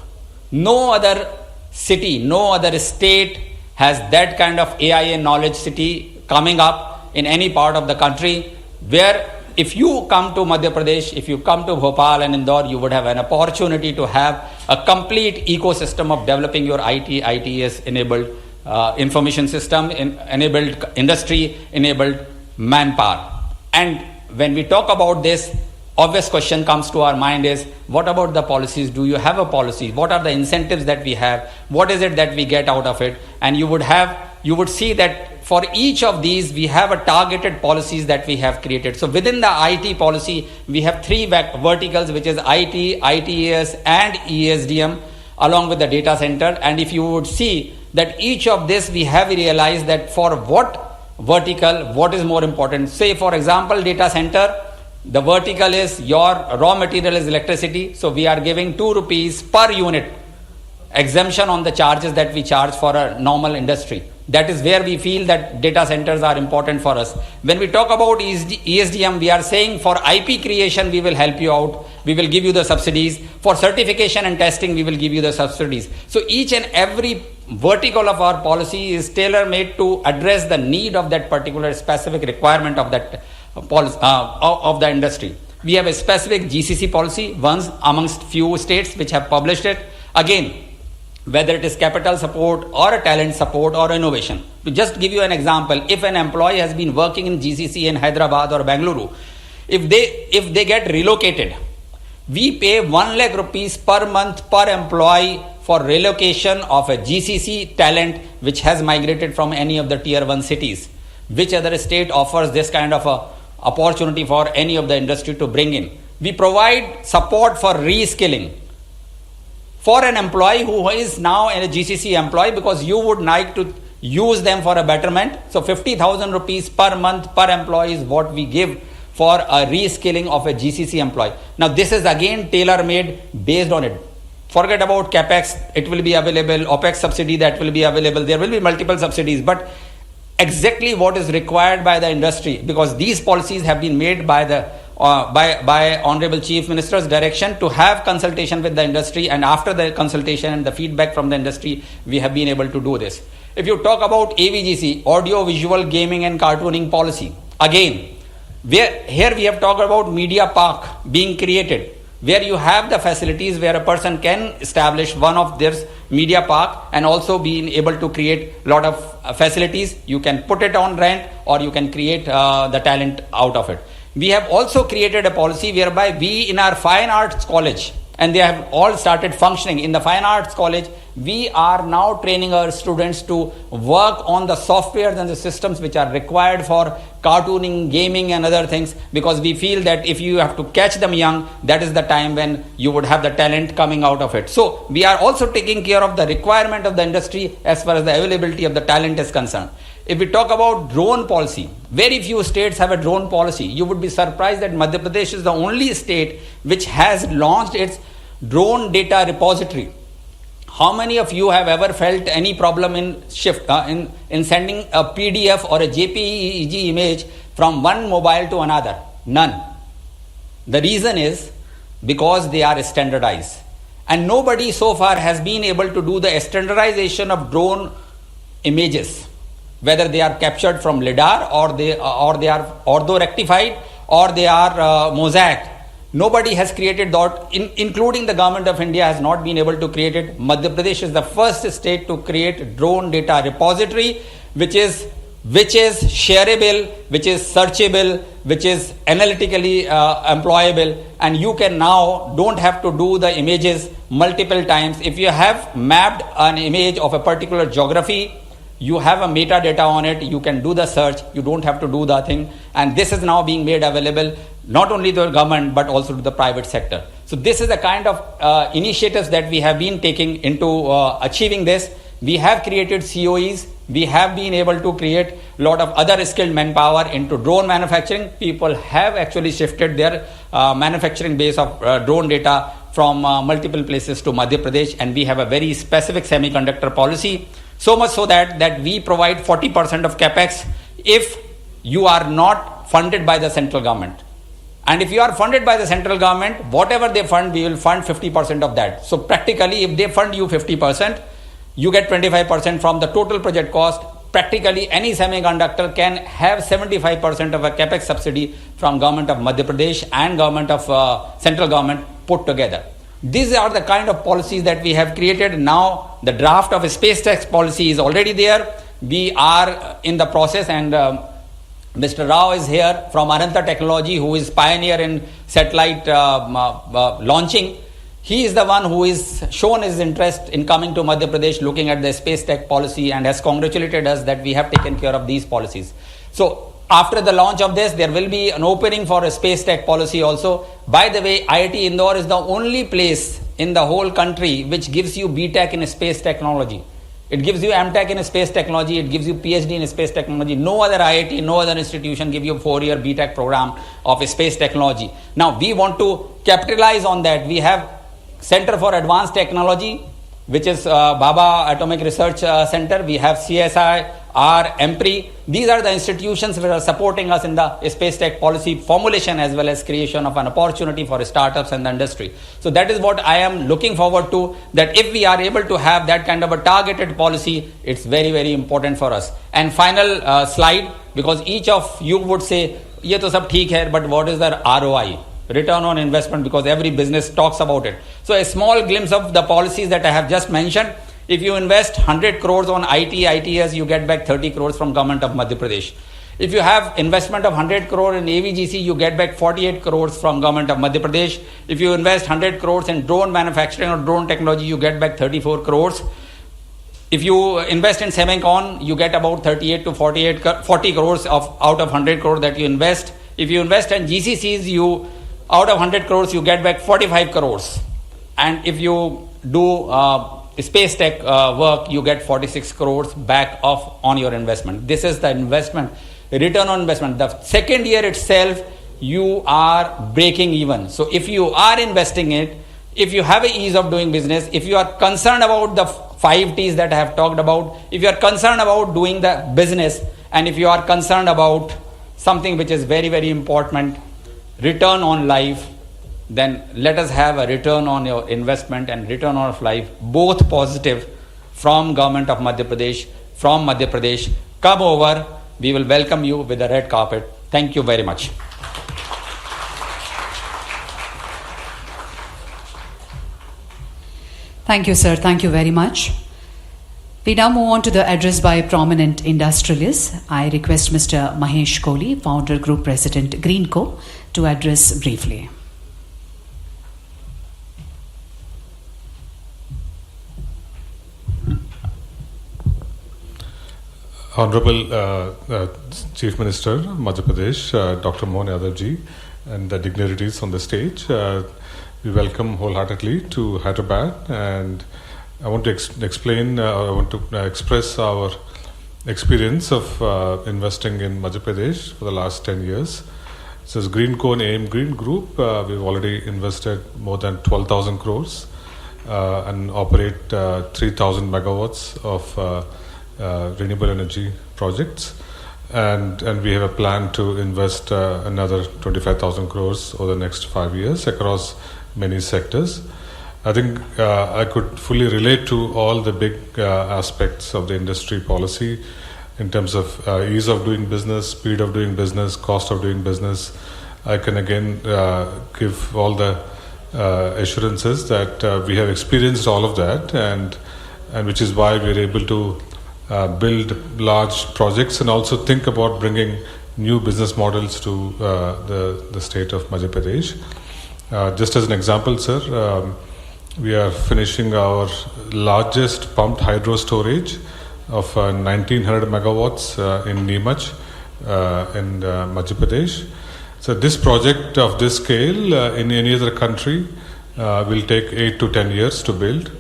H: No other city, no other state has that kind of AI and knowledge city coming up in any part of the country, where if you come to Madhya Pradesh, if you come to Bhopal and Indore, you would have an opportunity to have a complete ecosystem of developing your ITS enabled information system, enabled industry, enabled manpower. And when we talk about this, obvious question comes to our mind is, what about the policies? Do you have a policy? What are the incentives that we have? What is it that we get out of it? And you would see that for each of these, we have a targeted policies that we have created. So within the IT policy, we have three verticals, which is IT, ITAS and ESDM, along with the data center. And if you would see that each of this, we have realized that for what vertical, what is more important. Say, for example, data center, the vertical is your raw material is electricity. So we are giving 2 rupees per unit exemption on the charges that we charge for a normal industry. That is where we feel that data centers are important for us. When we talk about ESDM, we are saying for IP creation, we will help you out. We will give you the subsidies. For certification and testing, we will give you the subsidies. So each and every vertical of our policy is tailor-made to address the need of that particular specific requirement of that policy, of the industry. We have a specific GCC policy, once amongst few states which have published it. Again, whether it is capital support or a talent support or innovation. To just give you an example, if an employee has been working in GCC in Hyderabad or Bengaluru, if they get relocated, we pay 1 lakh rupees per month per employee for relocation of a GCC talent which has migrated from any of the tier 1 cities. Which other state offers this kind of a opportunity for any of the industry to bring in? We provide support for reskilling for an employee who is now a GCC employee, because you would like to use them for a betterment. So 50,000 rupees per month per employee is what we give for a reskilling of a GCC employee. Now this is again tailor-made based on it. Forget about CapEx, it will be available, OpEx subsidy that will be available, there will be multiple subsidies, but exactly what is required by the industry, because these policies have been made by the by Honorable Chief Minister's direction to have consultation with the industry, and after the consultation and the feedback from the industry, we have been able to do this. If you talk about AVGC, Audio Visual Gaming and Cartooning Policy, again, here we have talked about media park being created, where you have the facilities where a person can establish one of their media park and also being able to create a lot of facilities. You can put it on rent or you can create the talent out of it. We have also created a policy whereby we in our fine arts college, and they have all started functioning in the fine arts college, we are now training our students to work on the softwares and the systems which are required for cartooning, gaming and other things, because we feel that if you have to catch them young, that is the time when you would have the talent coming out of it. So we are also taking care of the requirement of the industry as far as the availability of the talent is concerned. If we talk about drone policy, very few states have a drone policy. You would be surprised that Madhya Pradesh is the only state which has launched its drone data repository. How many of you have ever felt any problem in sending a PDF or a JPEG image from one mobile to another? None. The reason is because they are standardized, and nobody so far has been able to do the standardization of drone images, whether they are captured from LiDAR or they are ortho rectified or they are mosaic. Nobody has created that, including the government of India has not been able to create it. Madhya Pradesh is the first state to create drone data repository, which is shareable, which is searchable, which is analytically employable, and you can now don't have to do the images multiple times. If you have mapped an image of a particular geography, you have a metadata on it, you can do the search, you don't have to do the thing, and this is now being made available not only to the government but also to the private sector. So this is the kind of initiatives that we have been taking into achieving this. We have created COEs, we have been able to create a lot of other skilled manpower into drone manufacturing. People have actually shifted their manufacturing base of drone data from multiple places to Madhya Pradesh, and we have a very specific semiconductor policy. So much so that we provide 40% of capex if you are not funded by the central government. And if you are funded by the central government, whatever they fund, we will fund 50% of that. So practically, if they fund you 50%, you get 25% from the total project cost. Practically, any semiconductor can have 75% of a capex subsidy from government of Madhya Pradesh and government of central government put together. These are the kind of policies that we have created. Now, the draft of a space tax policy is already there. We are in the process, and Mr. Rao is here from Ananta Technology, who is pioneer in satellite launching. He is the one who is shown his interest in coming to Madhya Pradesh, looking at the space tech policy, and has congratulated us that we have taken care of these policies. So after the launch of this, there will be an opening for a space tech policy also. By the way, IIT Indore is the only place in the whole country which gives you BTech in space technology. It gives you MTech in space technology. It gives you PhD in space technology. No other IIT, no other institution give you a 4-year BTech program of space technology. Now, we want to capitalize on that. We have Center for Advanced Technology, which is Baba Atomic Research Center. We have CSIR, MPRI. These are the institutions that are supporting us in the space tech policy formulation as well as creation of an opportunity for startups and the industry. So that is what I am looking forward to, that if we are able to have that kind of a targeted policy, it's very, very important for us. And final slide, because each of you would say, ye to sab theek hai, but what is the ROI? Return on investment, because every business talks about it. So a small glimpse of the policies that I have just mentioned. If you invest 100 crores on IT, ITS, you get back 30 crores from government of Madhya Pradesh. If you have investment of 100 crore in AVGC, you get back 48 crores from government of Madhya Pradesh. If you invest 100 crores in drone manufacturing or drone technology, you get back 34 crores. If you invest in Semicon, you get about 38 to 40 crores out of 100 crore that you invest. If you invest in GCCs, out of 100 crores, you get back 45 crores. And if you do space tech work, you get 46 crores back off on your investment. This is the investment, return on investment. The second year itself, you are breaking even. So if you are investing it, if you have an ease of doing business, if you are concerned about the 5 T's that I have talked about, if you are concerned about doing the business, and if you are concerned about something which is very, very important, return on life, then let us have a return on your investment and return on life, both positive, from government of Madhya Pradesh, from Madhya Pradesh. Come over, we will welcome you with a red carpet. Thank you very much.
A: Thank you, sir. Thank you very much. We now move on to the address by a prominent industrialist. I request Mr. Mahesh Kohli, Founder Group President, Greenco, to address briefly.
I: Honorable Chief Minister of Madhya Pradesh, Dr. Mohan Yadav ji, and the dignitaries on the stage, we welcome wholeheartedly to Hyderabad, and I want to express our experience of investing in Madhya Pradesh for the last 10 years. So as Greenco and AM Green Group, we've already invested more than 12,000 crores and operate 3,000 megawatts of renewable energy projects, and we have a plan to invest another 25,000 crores over the next 5 years across many sectors. I think I could fully relate to all the big aspects of the industry policy in terms of ease of doing business, speed of doing business, cost of doing business. I can again give all the assurances that we have experienced all of that, and which is why we are able to build large projects and also think about bringing new business models to the state of Madhya Pradesh. Just as an example, sir, we are finishing our largest pumped hydro storage of 1900 megawatts in Neemach in Madhya Pradesh. So this project of this scale in any other country will take 8 to 10 years to build.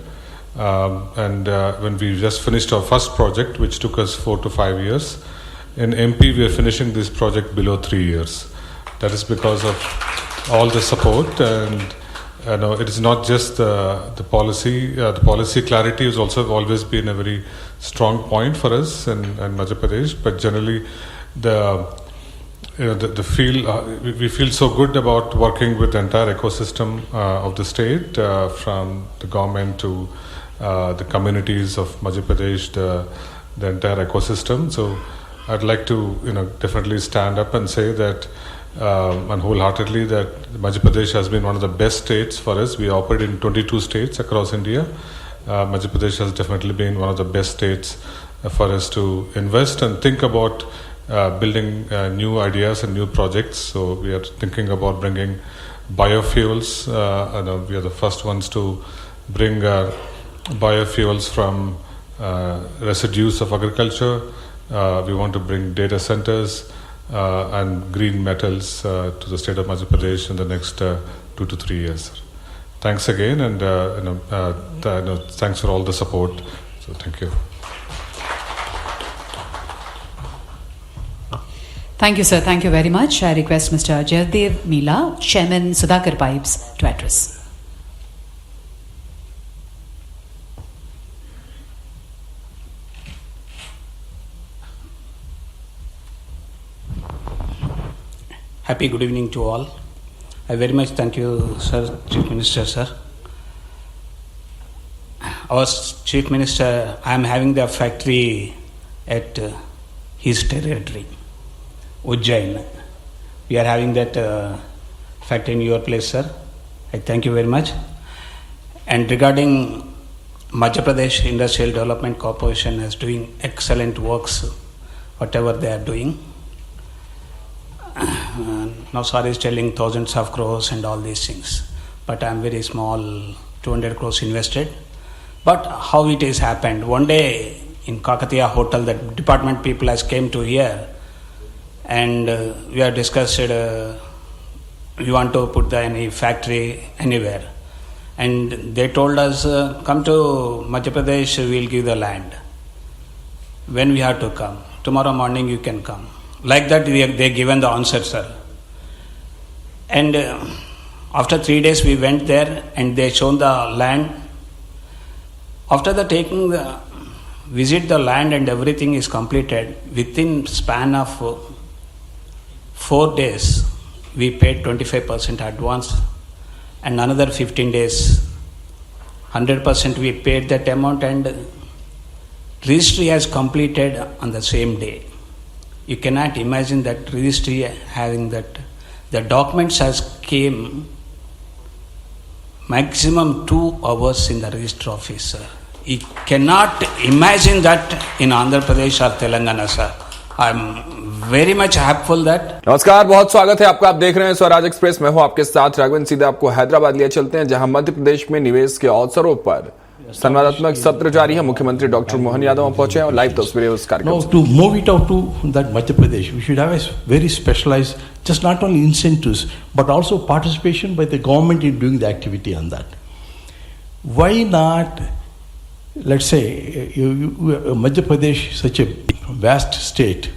I: And when we just finished our first project, which took us 4 to 5 years, in MP we are finishing this project below 3 years. That is because of all the support, and it is not just the policy. The policy clarity has also always been a very strong point for us in Madhya Pradesh. But generally, we feel so good about working with the entire ecosystem of the state, from the government to the communities of Madhya Pradesh, the entire ecosystem. So I'd like to definitely stand up and say that and wholeheartedly that Madhya Pradesh has been one of the best states for us. We operate in 22 states across India. Madhya Pradesh has definitely been one of the best states for us to invest and think about building new ideas and new projects. So we are thinking about bringing biofuels. We are the first ones to bring biofuels from residues of agriculture. We want to bring data centers and green metals to the state of Madhya Pradesh in the next 2 to 3 years. Thanks again, and thanks for all the support. So thank you.
A: Thank you, sir. Thank you very much. I request Mr. Jaydev Mila, Chairman Sudhakar Pipes, to address.
J: Happy good evening to all. I very much thank you, sir, Chief Minister, sir. Our Chief Minister, I am having the factory at his territory, Ujjain. We are having that factory in your place, sir. I thank you very much. And regarding Madhya Pradesh Industrial Development Corporation is doing excellent works, whatever they are doing. Now Sir is telling thousands of crores and all these things, but I am very small, 200 crores invested. But how it has happened, one day in Kakatiya Hotel, the department people has came to here, and we have discussed we want to put any factory anywhere, and they told us come to Madhya Pradesh, we will give the land. When we have to come, tomorrow morning you can come. Like that they given the answer, sir. And after 3 days we went there and they shown the land. After the taking the visit the land and everything is completed, within span of 4 days we paid 25% advance, and another 15 days 100% we paid that amount, and registry has completed on the same day. You cannot imagine that registry having that. The documents has came maximum 2 hours in the registry office, sir. You cannot imagine that in Andhra Pradesh or Telangana, sir. I am very much happy that.
K: नमस्कार, बहुत स्वागत है आपका। आप देख रहे हैं Swaraj express में हूं आपके साथ राघवन। सीधे आपको हैदराबाद लिए चलते हैं, जहां मध्य प्रदेश में निवेश के अवसरों पर संवादात्मक सत्र जारी है। मुख्यमंत्री डॉक्टर मोहन यादव पहुंचे हैं और लाइव तस्वीरें उस कार्यक्रम से।
L: To move it out to that Madhya Pradesh, we should have a very specialized, just not only incentives, but also participation by the government in doing the activity on that. Why not, let's say, Madhya Pradesh, such a vast state,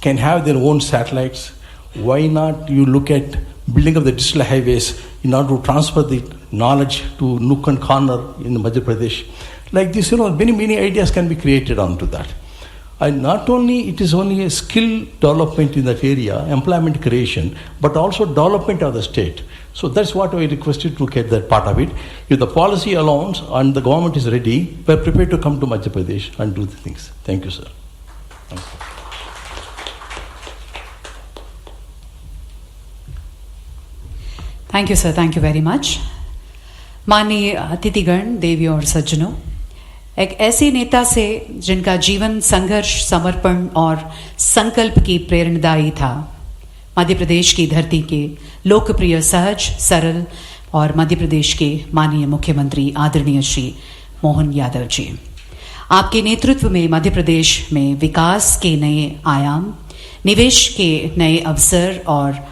L: can have their own satellites. Why not you look at building of the digital highways in order to transfer the knowledge to nook and corner in Madhya Pradesh. Like this, many ideas can be created onto that. And not only it is only a skill development in that area, employment creation, but also development of the state. So that's what I requested to get that part of it. If the policy allows and the government is ready, we are prepared to come to Madhya Pradesh and do the things. Thank you, sir. Thank you.
A: Thank you, sir. Thank you very much. माननीय अतिथिगण, देवियों और सज्जनों, एक ऐसे नेता से जिनका जीवन संघर्ष, समर्पण और संकल्प की प्रेरणादायी था, मध्य प्रदेश की धरती के लोकप्रिय, सहज, सरल और मध्य प्रदेश के माननीय मुख्यमंत्री आदरणीय श्री मोहन यादव जी। आपके नेतृत्व में मध्य प्रदेश में विकास के नए आयाम, निवेश के नए अवसर और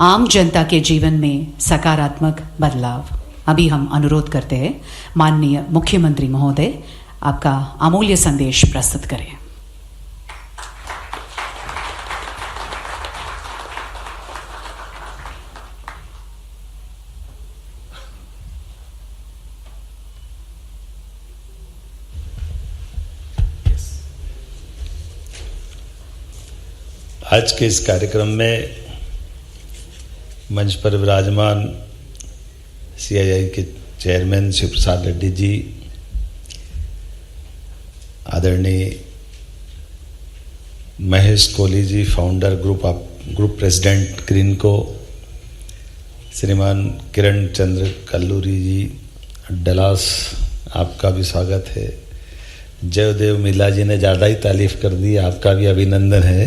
A: आम जनता के जीवन में सकारात्मक बदलाव। अभी हम अनुरोध करते हैं माननीय मुख्यमंत्री महोदय आपका अमूल्य संदेश प्रस्तुत करें।
M: आज के इस कार्यक्रम में मंच पर विराजमान CII के चेयरमैन शिव प्रसाद रेड्डी जी, आदरणीय Mahesh Kohli ji, founder group president Greenko, श्रीमान किरण चंद्र कल्लूरी जी डलास, आपका भी स्वागत है। जयदेव मिला जी ने ज़्यादा ही तारीफ कर दी, आपका भी अभिनंदन है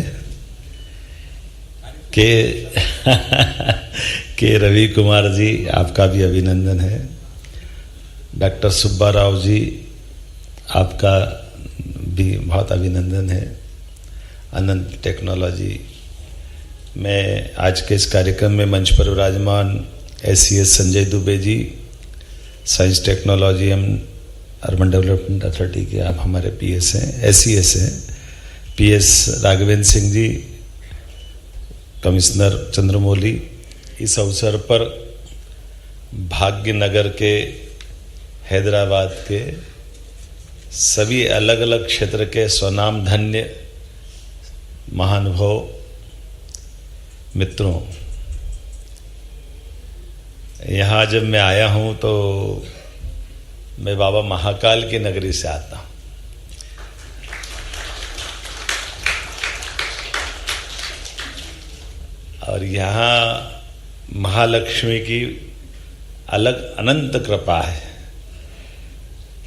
M: के रवि कुमार जी, आपका भी अभिनंदन है। डॉक्टर सुब्बा राव जी, आपका भी बहुत अभिनंदन है। अनंत टेक्नोलॉजी, मैं आज के इस कार्यक्रम में मंच पर विराजमान SCS Sanjay Dubey ji, science technology and urban development authority के आप हमारे PS हैं, SCS हैं, PS राघवेंद्र सिंह जी, कमिश्नर चंद्रमौली, इस अवसर पर भाग्यनगर के, हैदराबाद के सभी अलग अलग क्षेत्र के स्वनाम धन्य महानुभाव मित्रों, यहाँ जब मैं आया हूँ तो मैं बाबा महाकाल की नगरी से आता हूँ। और यहाँ महालक्ष्मी की अलग अनंत कृपा है।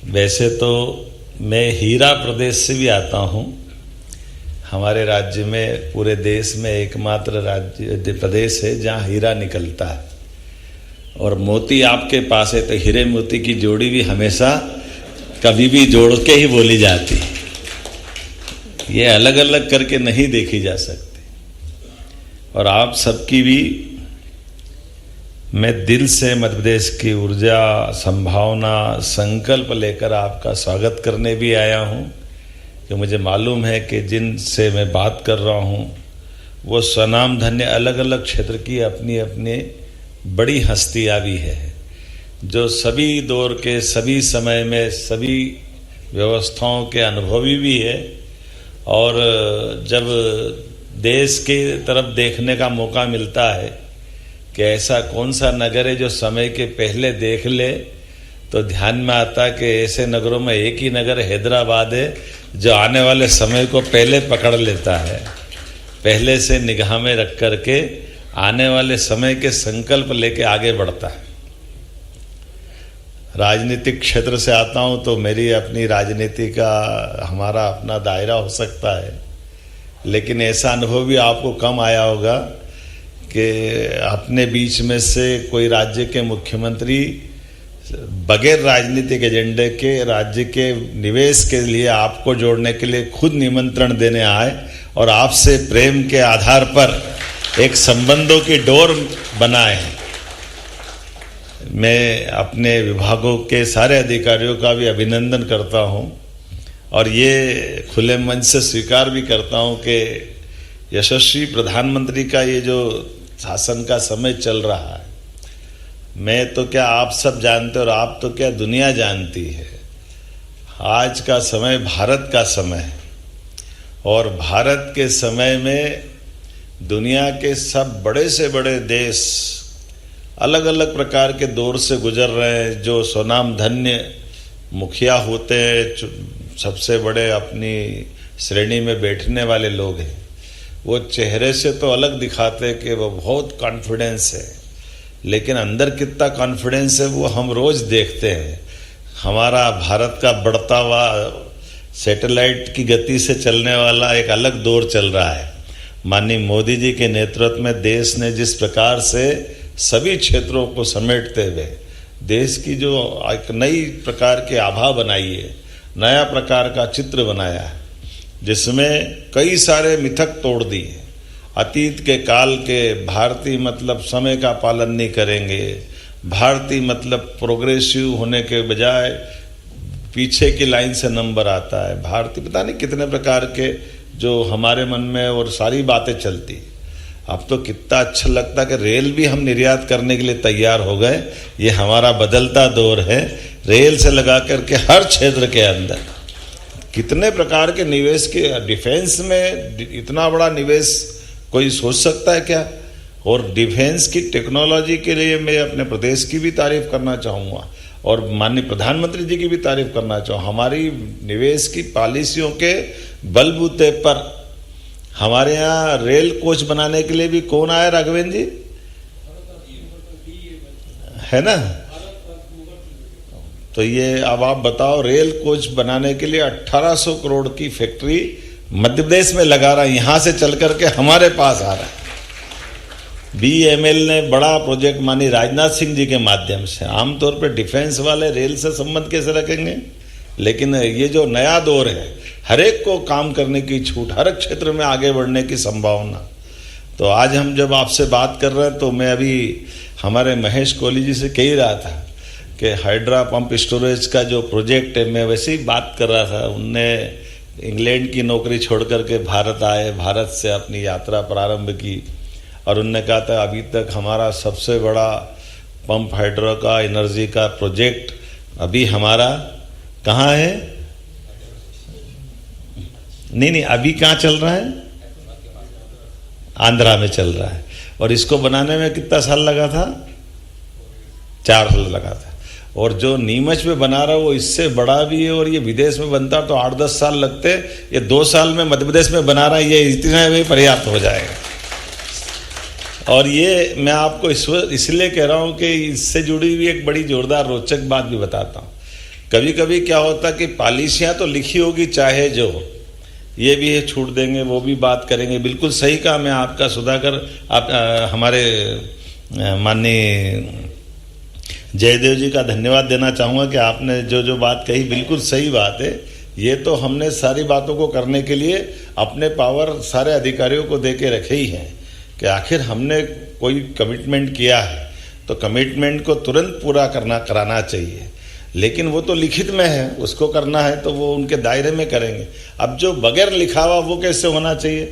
M: वैसे तो मैं हीरा प्रदेश से भी आता हूँ। हमारे राज्य में, पूरे देश में एकमात्र राज्य प्रदेश है जहाँ हीरा निकलता है, और मोती आपके पास है, तो हीरे मोती की जोड़ी भी हमेशा कभी भी जोड़ के ही बोली जाती है। ये अलग अलग करके नहीं देखी जा सकती। और आप सबकी भी मैं दिल से मध्य प्रदेश की ऊर्जा, संभावना, संकल्प लेकर आपका स्वागत करने भी आया हूँ, कि मुझे मालूम है कि जिनसे मैं बात कर रहा हूँ वो स्वनाम धन्य अलग अलग क्षेत्र की अपनी अपनी बड़ी हस्तियाँ भी है, जो सभी दौर के, सभी समय में, सभी व्यवस्थाओं के अनुभवी भी है। और जब देश के तरफ देखने का मौका मिलता है कि ऐसा कौन सा नगर है जो समय के पहले देख ले, तो ध्यान में आता कि ऐसे नगरों में एक ही नगर हैदराबाद है जो आने वाले समय को पहले पकड़ लेता है, पहले से निगाह में रख करके आने वाले समय के संकल्प लेके आगे बढ़ता है। राजनीतिक क्षेत्र से आता हूं तो मेरी अपनी राजनीति का हमारा अपना दायरा हो सकता है, लेकिन ऐसा अनुभव भी आपको कम आया होगा कि अपने बीच में से कोई राज्य के मुख्यमंत्री बगैर राजनीतिक एजेंडे के राज्य के निवेश के लिए आपको जोड़ने के लिए खुद निमंत्रण देने आए और आपसे प्रेम के आधार पर एक संबंधों की डोर बनाए। मैं अपने विभागों के सारे अधिकारियों का भी अभिनंदन करता हूं, और ये खुले मन से स्वीकार भी करता हूं कि यशस्वी प्रधानमंत्री का ये जो शासन का समय चल रहा है, मैं तो क्या आप सब जानते और आप तो क्या दुनिया जानती है। आज का समय भारत का समय है, और भारत के समय में दुनिया के सब बड़े से बड़े देश अलग अलग प्रकार के दौर से गुजर रहे हैं। जो स्वनाम धन्य मुखिया होते हैं, सबसे बड़े अपनी श्रेणी में बैठने वाले लोग हैं, वो चेहरे से तो अलग दिखाते हैं कि वो बहुत कॉन्फिडेंस है, लेकिन अंदर कितना कॉन्फिडेंस है वो हम रोज देखते हैं। हमारा भारत का बढ़ता हुआ सैटेलाइट की गति से चलने वाला एक अलग दौर चल रहा है। माननीय मोदी जी के नेतृत्व में देश ने जिस प्रकार से सभी क्षेत्रों को समेटते हुए देश की जो एक नई प्रकार की आभा बनाई है, नया प्रकार का चित्र बनाया है, जिसमें कई सारे मिथक तोड़ दिए। अतीत के काल के भारतीय मतलब समय का पालन नहीं करेंगे, भारतीय मतलब प्रोग्रेसिव होने के बजाय पीछे की लाइन से नंबर आता है, भारतीय पता नहीं कितने प्रकार के जो हमारे मन में और सारी बातें चलती। अब तो कितना अच्छा लगता कि रेल भी हम निर्यात करने के लिए तैयार हो गए। ये हमारा बदलता दौर है, रेल से लगा करके हर क्षेत्र के अंदर कितने प्रकार के निवेश के, डिफेंस में इतना बड़ा निवेश कोई सोच सकता है क्या? और डिफेंस की टेक्नोलॉजी के लिए मैं अपने प्रदेश की भी तारीफ करना चाहूँगा और माननीय प्रधानमंत्री जी की भी तारीफ करना चाहूँ। हमारी निवेश की पॉलिसियों के बलबूते पर हमारे यहाँ रेल कोच बनाने के लिए भी कौन आया राघवेंद्र जी, है ना? तो ये अब आप बताओ, रेल कोच बनाने के लिए 1800 करोड़ की फैक्ट्री मध्य प्रदेश में लगा रहा है, यहां से चल करके हमारे पास आ रहा है। BML ने बड़ा प्रोजेक्ट मानी राजनाथ सिंह जी के माध्यम से। आमतौर पर डिफेंस वाले रेल से संबंध कैसे रखेंगे, लेकिन ये जो नया दौर है, हर एक को काम करने की छूट, हर एक क्षेत्र में आगे बढ़ने की संभावना। तो आज हम जब आपसे बात कर रहे हैं तो मैं अभी हमारे महेश कोहली जी से कह ही रहा था कि हाइड्रा पंप स्टोरेज का जो प्रोजेक्ट है, मैं वैसे ही बात कर रहा था। उनने इंग्लैंड की नौकरी छोड़ करके भारत आए, भारत से अपनी यात्रा प्रारंभ की और उनने कहा था अभी तक हमारा सबसे बड़ा पंप हाइड्रो का एनर्जी का प्रोजेक्ट अभी हमारा कहाँ है, नहीं अभी कहाँ चल रहा है, आंध्रा में चल रहा है। और इसको बनाने में कितना साल लगा था, 4 साल लगा था। और जो नीमच में बना रहा है वो इससे बड़ा भी है, और ये विदेश में बनता तो 8-10 साल लगते, ये 2 साल में मध्य प्रदेश में बना रहा है, ये इतना में पर्याप्त हो जाएगा। और ये मैं आपको इसलिए कह रहा हूं कि इससे जुड़ी हुई एक बड़ी जोरदार रोचक बात भी बताता हूं। कभी कभी क्या होता कि पॉलिसियां तो लिखी होगी चाहे जो, ये भी है छूट देंगे, वो भी बात करेंगे, बिल्कुल सही कहा। मैं आपका सुधाकर आप हमारे माननीय जयदेव जी का धन्यवाद देना चाहूँगा कि आपने जो जो बात कही बिल्कुल सही बात है। ये तो हमने सारी बातों को करने के लिए अपने पावर सारे अधिकारियों को दे के रखे ही हैं कि आखिर हमने कोई कमिटमेंट किया है तो कमिटमेंट को तुरंत पूरा कराना चाहिए। लेकिन वो तो लिखित में है, उसको करना है तो वो उनके दायरे में करेंगे। अब जो बगैर लिखा हुआ वो कैसे होना चाहिए,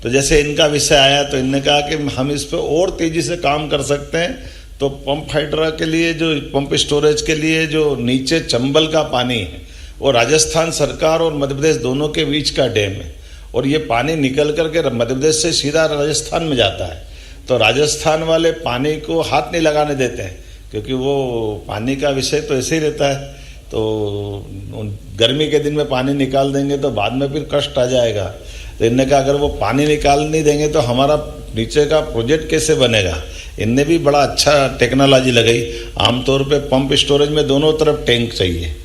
M: तो जैसे इनका विषय आया तो इनने कहा कि हम इस पर और तेजी से काम कर सकते हैं। तो पंप हाइड्रा के लिए, जो पंप स्टोरेज के लिए जो नीचे चंबल का पानी है, वो राजस्थान सरकार और मध्य प्रदेश दोनों के बीच का डैम है, और ये पानी निकल करके मध्य प्रदेश से सीधा राजस्थान में जाता है। तो राजस्थान वाले पानी को हाथ नहीं लगाने देते हैं, क्योंकि वो पानी का विषय तो ऐसे ही रहता है। तो गर्मी के दिन में पानी निकाल देंगे तो बाद में फिर कष्ट आ जाएगा। तो इनने कहा अगर वो पानी निकाल नहीं देंगे तो हमारा नीचे का प्रोजेक्ट कैसे बनेगा। इनने भी बड़ा अच्छा टेक्नोलॉजी लगाई। आमतौर पे पंप स्टोरेज में दोनों तरफ टैंक चाहिए।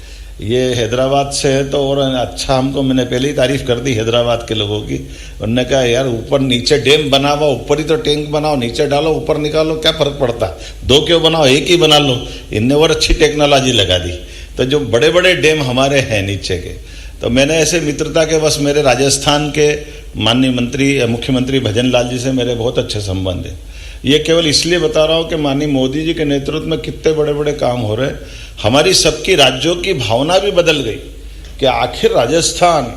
M: ये हैदराबाद से है तो और अच्छा, हमको मैंने पहले ही तारीफ कर दी हैदराबाद के लोगों की। उन्होंने कहा यार ऊपर नीचे डैम बना हुआ, ऊपर ही तो टैंक बनाओ, नीचे डालो ऊपर निकालो, क्या फर्क पड़ता, 2 क्यों बनाओ, एक ही बना लो। इनने और अच्छी टेक्नोलॉजी लगा दी। तो जो बड़े बड़े डैम हमारे हैं नीचे के, तो मैंने ऐसे मित्रता के बस मेरे राजस्थान के माननीय मुख्यमंत्री भजन लाल जी से मेरे बहुत अच्छे संबंध है। ये केवल इसलिए बता रहा हूँ कि माननीय मोदी जी के नेतृत्व में कितने बड़े बड़े काम हो रहे हैं। हमारी सबकी राज्यों की भावना भी बदल गई कि आखिर राजस्थान,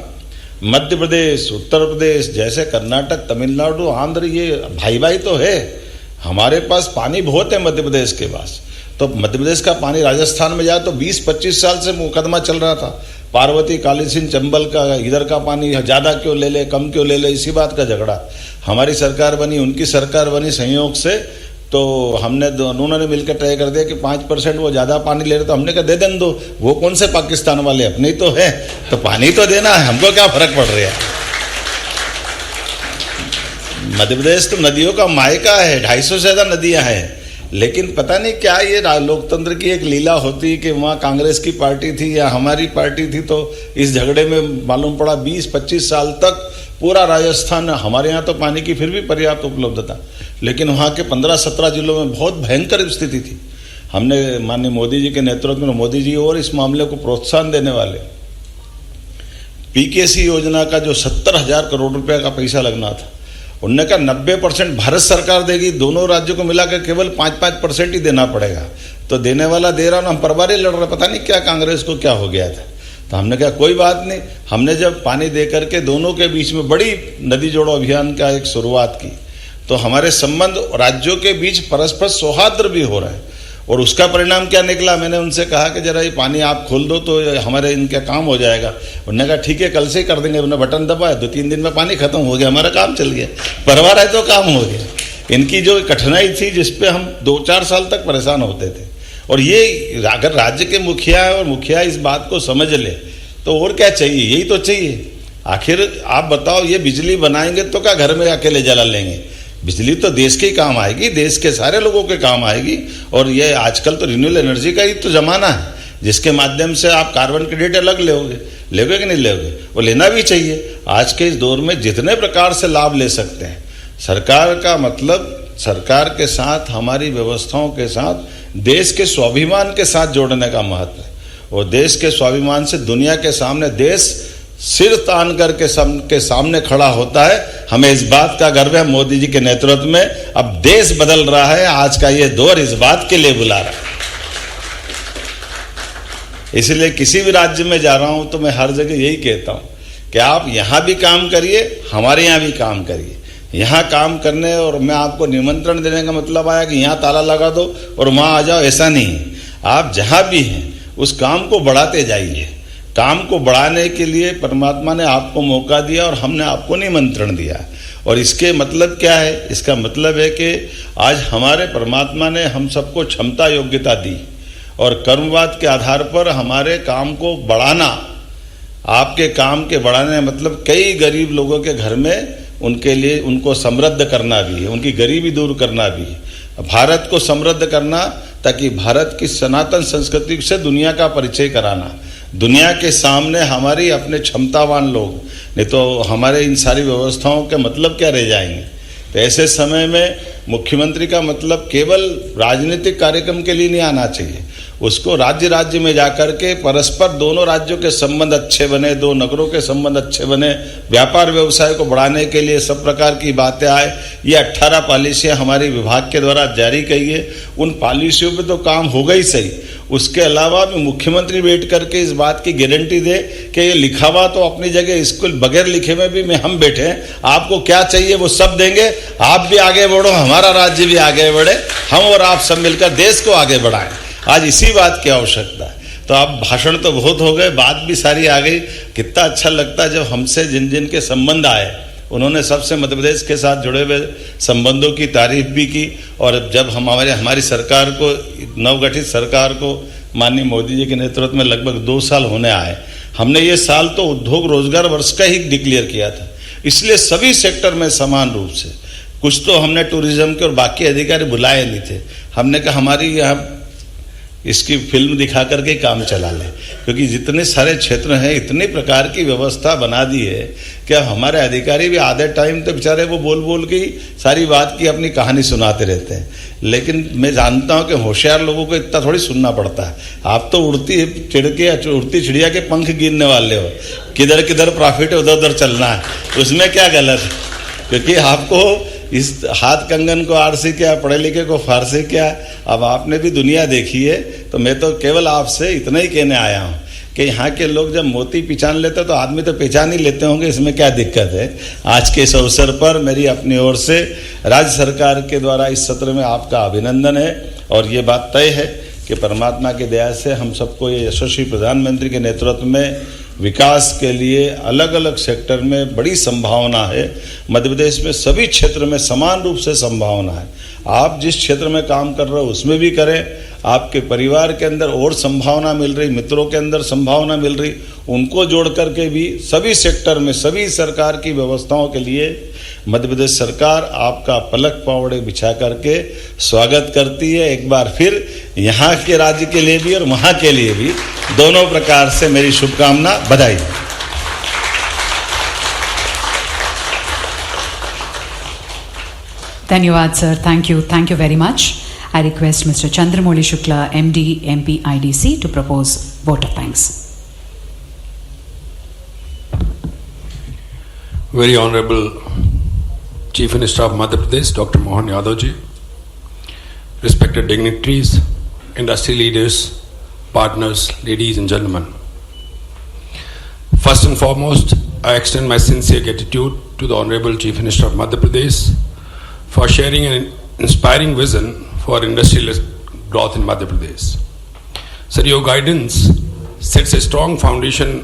M: मध्य प्रदेश, उत्तर प्रदेश जैसे कर्नाटक, तमिलनाडु, आंध्र, ये भाई भाई तो है। हमारे पास पानी बहुत है मध्य प्रदेश के पास, तो मध्य प्रदेश का पानी राजस्थान में जाए तो 20-25 साल से मुकदमा चल रहा था। पार्वती, कालीसिंध, चंबल का, इधर का पानी ज़्यादा क्यों ले ले, कम क्यों ले ले, इसी बात का झगड़ा। हमारी सरकार बनी, उनकी सरकार बनी संयोग से, तो हमने दोनों ने मिलकर तय कर दिया कि 5% वो ज़्यादा पानी ले रहे, तो हमने कहा दे दें दो, वो कौन से पाकिस्तान वाले, अपने ही तो है, तो पानी तो देना है, हमको क्या फर्क पड़ रहा है। मध्य प्रदेश तो नदियों का मायका है, 250 से ज़्यादा नदियाँ हैं। लेकिन पता नहीं क्या ये लोकतंत्र की एक लीला होती कि वहाँ कांग्रेस की पार्टी थी या हमारी पार्टी थी, तो इस झगड़े में मालूम पड़ा 20-25 साल तक पूरा राजस्थान, हमारे यहाँ तो पानी की फिर भी पर्याप्त उपलब्धता, लेकिन वहाँ के 15-17 जिलों में बहुत भयंकर स्थिति थी। हमने माननीय मोदी जी के नेतृत्व में, मोदी जी और इस मामले को प्रोत्साहन देने वाले, पीकेसी योजना का जो 70,000 करोड़ रुपए का पैसा लगना था, उनने कहा 90% भारत सरकार देगी, दोनों राज्यों को मिलाकर केवल 5% ही देना पड़ेगा। तो देने वाला दे रहा ना, हम परवारी लड़ रहे, पता नहीं क्या कांग्रेस को क्या हो गया था। तो हमने कहा कोई बात नहीं। हमने जब पानी दे करके दोनों के बीच में बड़ी नदी जोड़ो अभियान का एक शुरुआत की, तो हमारे संबंध राज्यों के बीच परस्पर सौहार्द भी हो रहा है। और उसका परिणाम क्या निकला, मैंने उनसे कहा कि जरा ये पानी आप खोल दो तो हमारे इनका काम हो जाएगा। उन्होंने कहा ठीक है, कल से ही कर देंगे। उन्होंने बटन दबाया, 2-3 दिन में पानी खत्म हो गया, हमारा काम चल गया, परवार है तो काम हो गया। इनकी जो कठिनाई थी जिसपे हम 2-4 साल तक परेशान होते थे, और ये अगर राज्य के मुखिया और मुखिया इस बात को समझ ले तो और क्या चाहिए, यही तो चाहिए। आखिर आप बताओ, ये बिजली बनाएंगे तो क्या घर में अकेले जला लेंगे, बिजली तो देश के ही काम आएगी, देश के सारे लोगों के काम आएगी। और ये आजकल तो रिन्यूएबल एनर्जी का ही तो जमाना है, जिसके माध्यम से आप कार्बन क्रेडिट अलग लोगे कि नहीं लोगे, वो लेना भी चाहिए। आज के इस दौर में जितने प्रकार से लाभ ले सकते हैं, सरकार का मतलब सरकार के साथ, हमारी व्यवस्थाओं के साथ देश के स्वाभिमान के साथ जोड़ने का महत्व है। और देश के स्वाभिमान से दुनिया के सामने देश सिर तान करके सबके सामने खड़ा होता है। हमें इस बात का गर्व है, मोदी जी के नेतृत्व में अब देश बदल रहा है। आज का ये दौर इस बात के लिए बुला रहा है। इसलिए किसी भी राज्य में जा रहा हूं तो मैं हर जगह यही कहता हूं कि आप यहां भी काम करिए, हमारे यहां भी काम करिए। यहां काम करने और मैं आपको निमंत्रण देने का मतलब आया कि यहां ताला लगा दो और वहां आ जाओ, ऐसा नहीं। आप जहां भी हैं उस काम को बढ़ाते जाइए। काम को बढ़ाने के लिए परमात्मा ने आपको मौका दिया और हमने आपको निमंत्रण दिया। और इसके मतलब क्या है? इसका मतलब है कि आज हमारे परमात्मा ने हम सबको क्षमता योग्यता दी और कर्मवाद के आधार पर हमारे काम को बढ़ाना, आपके काम के बढ़ाने मतलब कई गरीब लोगों के घर में उनके लिए उनको समृद्ध करना भी है, उनकी गरीबी दूर करना भी है, भारत को समृद्ध करना ताकि भारत की सनातन संस्कृति से दुनिया का परिचय कराना, दुनिया के सामने हमारी अपने क्षमतावान लोग, नहीं तो हमारे इन सारी व्यवस्थाओं के मतलब क्या रह जाएंगे। तो ऐसे समय में मुख्यमंत्री का मतलब केवल राजनीतिक कार्यक्रम के लिए नहीं आना चाहिए, उसको राज्य राज्य में जाकर के परस्पर दोनों राज्यों के संबंध अच्छे बने, दो नगरों के संबंध अच्छे बने, व्यापार व्यवसाय को बढ़ाने के लिए सब प्रकार की बातें आए। ये 18 पॉलिसियां हमारे विभाग के द्वारा जारी की है। उन पॉलिसियों पे तो काम होगा ही सही, उसके अलावा भी मुख्यमंत्री बैठ करके इस बात की गारंटी दे कि ये लिखा हुआ तो अपनी जगह, इसको बगैर लिखे में भी हम बैठे हैं, आपको क्या चाहिए वो सब देंगे, आप भी आगे बढ़ो, हमारा राज्य भी आगे बढ़े, हम और आप सब मिलकर देश को आगे बढ़ाएं। आज इसी बात की आवश्यकता है। तो अब भाषण तो बहुत हो गए, बात भी सारी आ गई। कितना अच्छा लगता है जब हमसे जिन जिन के संबंध आए उन्होंने सबसे मध्य प्रदेश के साथ जुड़े हुए संबंधों की तारीफ भी की। और जब हम हमारी सरकार को, नवगठित सरकार को माननीय मोदी जी के नेतृत्व में लगभग 2 साल होने आए, हमने ये साल तो उद्योग रोजगार वर्ष का ही डिक्लेयर किया था। इसलिए सभी सेक्टर में समान रूप से, कुछ तो हमने टूरिज्म के और बाकी अधिकारी बुलाए नहीं थे, हमने कहा हमारी यहाँ इसकी फिल्म दिखा करके काम चला लें, क्योंकि जितने सारे क्षेत्र हैं इतनी प्रकार की व्यवस्था बना दी है कि अब हमारे अधिकारी भी आधे टाइम तो बेचारे वो बोल बोल के ही सारी बात की अपनी कहानी सुनाते रहते हैं। लेकिन मैं जानता हूं कि होशियार लोगों को इतना थोड़ी सुनना पड़ता है। आप तो उड़ती चिड़िया के पंख गिनने वाले हो, किधर किधर प्रॉफिट है उधर उधर चलना है, उसमें क्या गलत है? क्योंकि आपको इस हाथ कंगन को आरसी क्या, पढ़े लिखे को फारसी क्या, अब आपने भी दुनिया देखी है। तो मैं तो केवल आपसे इतना ही कहने आया हूँ कि यहाँ के लोग जब मोती पहचान लेते तो आदमी तो पहचान ही लेते होंगे, इसमें क्या दिक्कत है। आज के इस अवसर पर मेरी अपनी ओर से राज्य सरकार के द्वारा इस सत्र में आपका अभिनंदन है। और ये बात तय है कि परमात्मा की दया से हम सबको ये यशस्वी प्रधानमंत्री के नेतृत्व में विकास के लिए अलग अलग सेक्टर में बड़ी संभावना है। मध्य प्रदेश में सभी क्षेत्र में समान रूप से संभावना है। आप जिस क्षेत्र में काम कर रहे हो उसमें भी करें, आपके परिवार के अंदर और संभावना मिल रही, मित्रों के अंदर संभावना मिल रही, उनको जोड़ करके भी सभी सेक्टर में सभी सरकार की व्यवस्थाओं के लिए मध्य प्रदेश सरकार आपका पलक पावड़े बिछा करके स्वागत करती है। एक बार फिर यहाँ के राज्य के लिए भी और वहाँ के लिए भी दोनों प्रकार से मेरी शुभकामना, बधाई।
A: Dhanyawad, sir. Thank you. Thank you very much. I request Mr. Chandramouli Shukla, MD, MP, IDC, to propose vote of thanks.
N: Very Honorable Chief Minister of Madhya Pradesh, Dr. Mohan Yadav ji, respected dignitaries, industry leaders, partners, ladies and gentlemen. First and foremost, I extend my sincere gratitude to the Honorable Chief Minister of Madhya Pradesh for sharing an inspiring vision for industrial growth in Madhya Pradesh. Sir, your guidance sets a strong foundation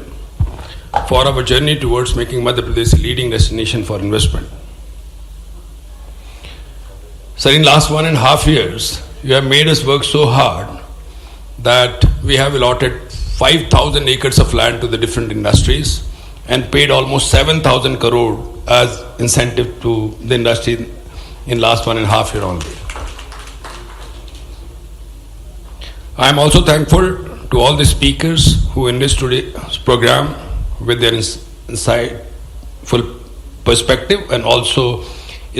N: for our journey towards making Madhya Pradesh a leading destination for investment. Sir, in last 1.5 years, you have made us work so hard that we have allotted 5,000 acres of land to the different industries and paid almost 7,000 crore as incentive to the industry in last 1.5 years only. I am also thankful to all the speakers who in this today's program with their insightful perspective and also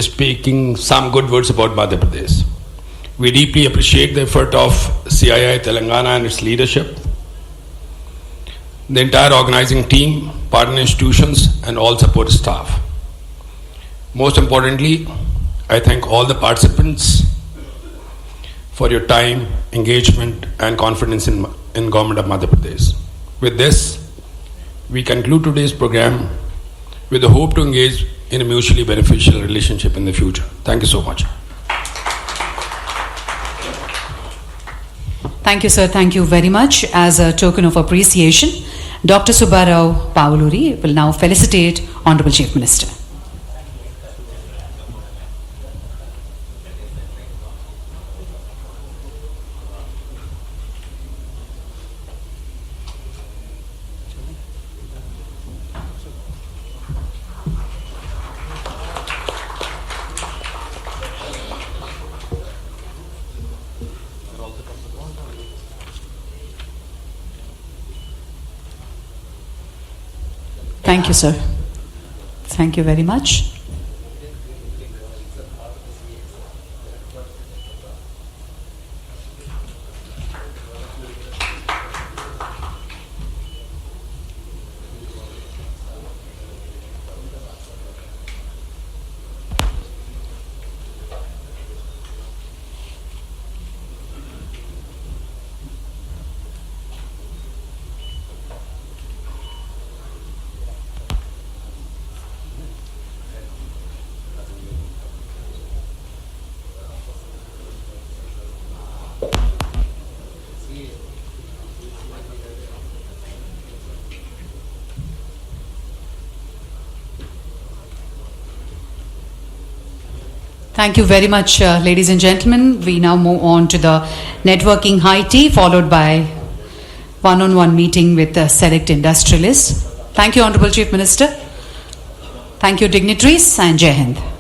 N: speaking some good words about Madhya Pradesh. We deeply appreciate the effort of CII Telangana and its leadership, the entire organizing team, partner institutions, and all support staff. Most importantly, I thank all the participants for your time, engagement, and confidence in Government of Madhya Pradesh. With this, we conclude today's program with the hope to engage in a mutually beneficial relationship in the future. Thank you so much.
A: Thank you, sir. Thank you very much. As a token of appreciation, Dr. Subbarao Pavluri will now felicitate Honorable Chief Minister. Thank you, sir. Thank you very much. Thank you very much, ladies and gentlemen. We now move on to the networking high tea, followed by one-on-one meeting with the select industrialists. Thank you, Honorable Chief Minister. Thank you, dignitaries, and Jai Hind.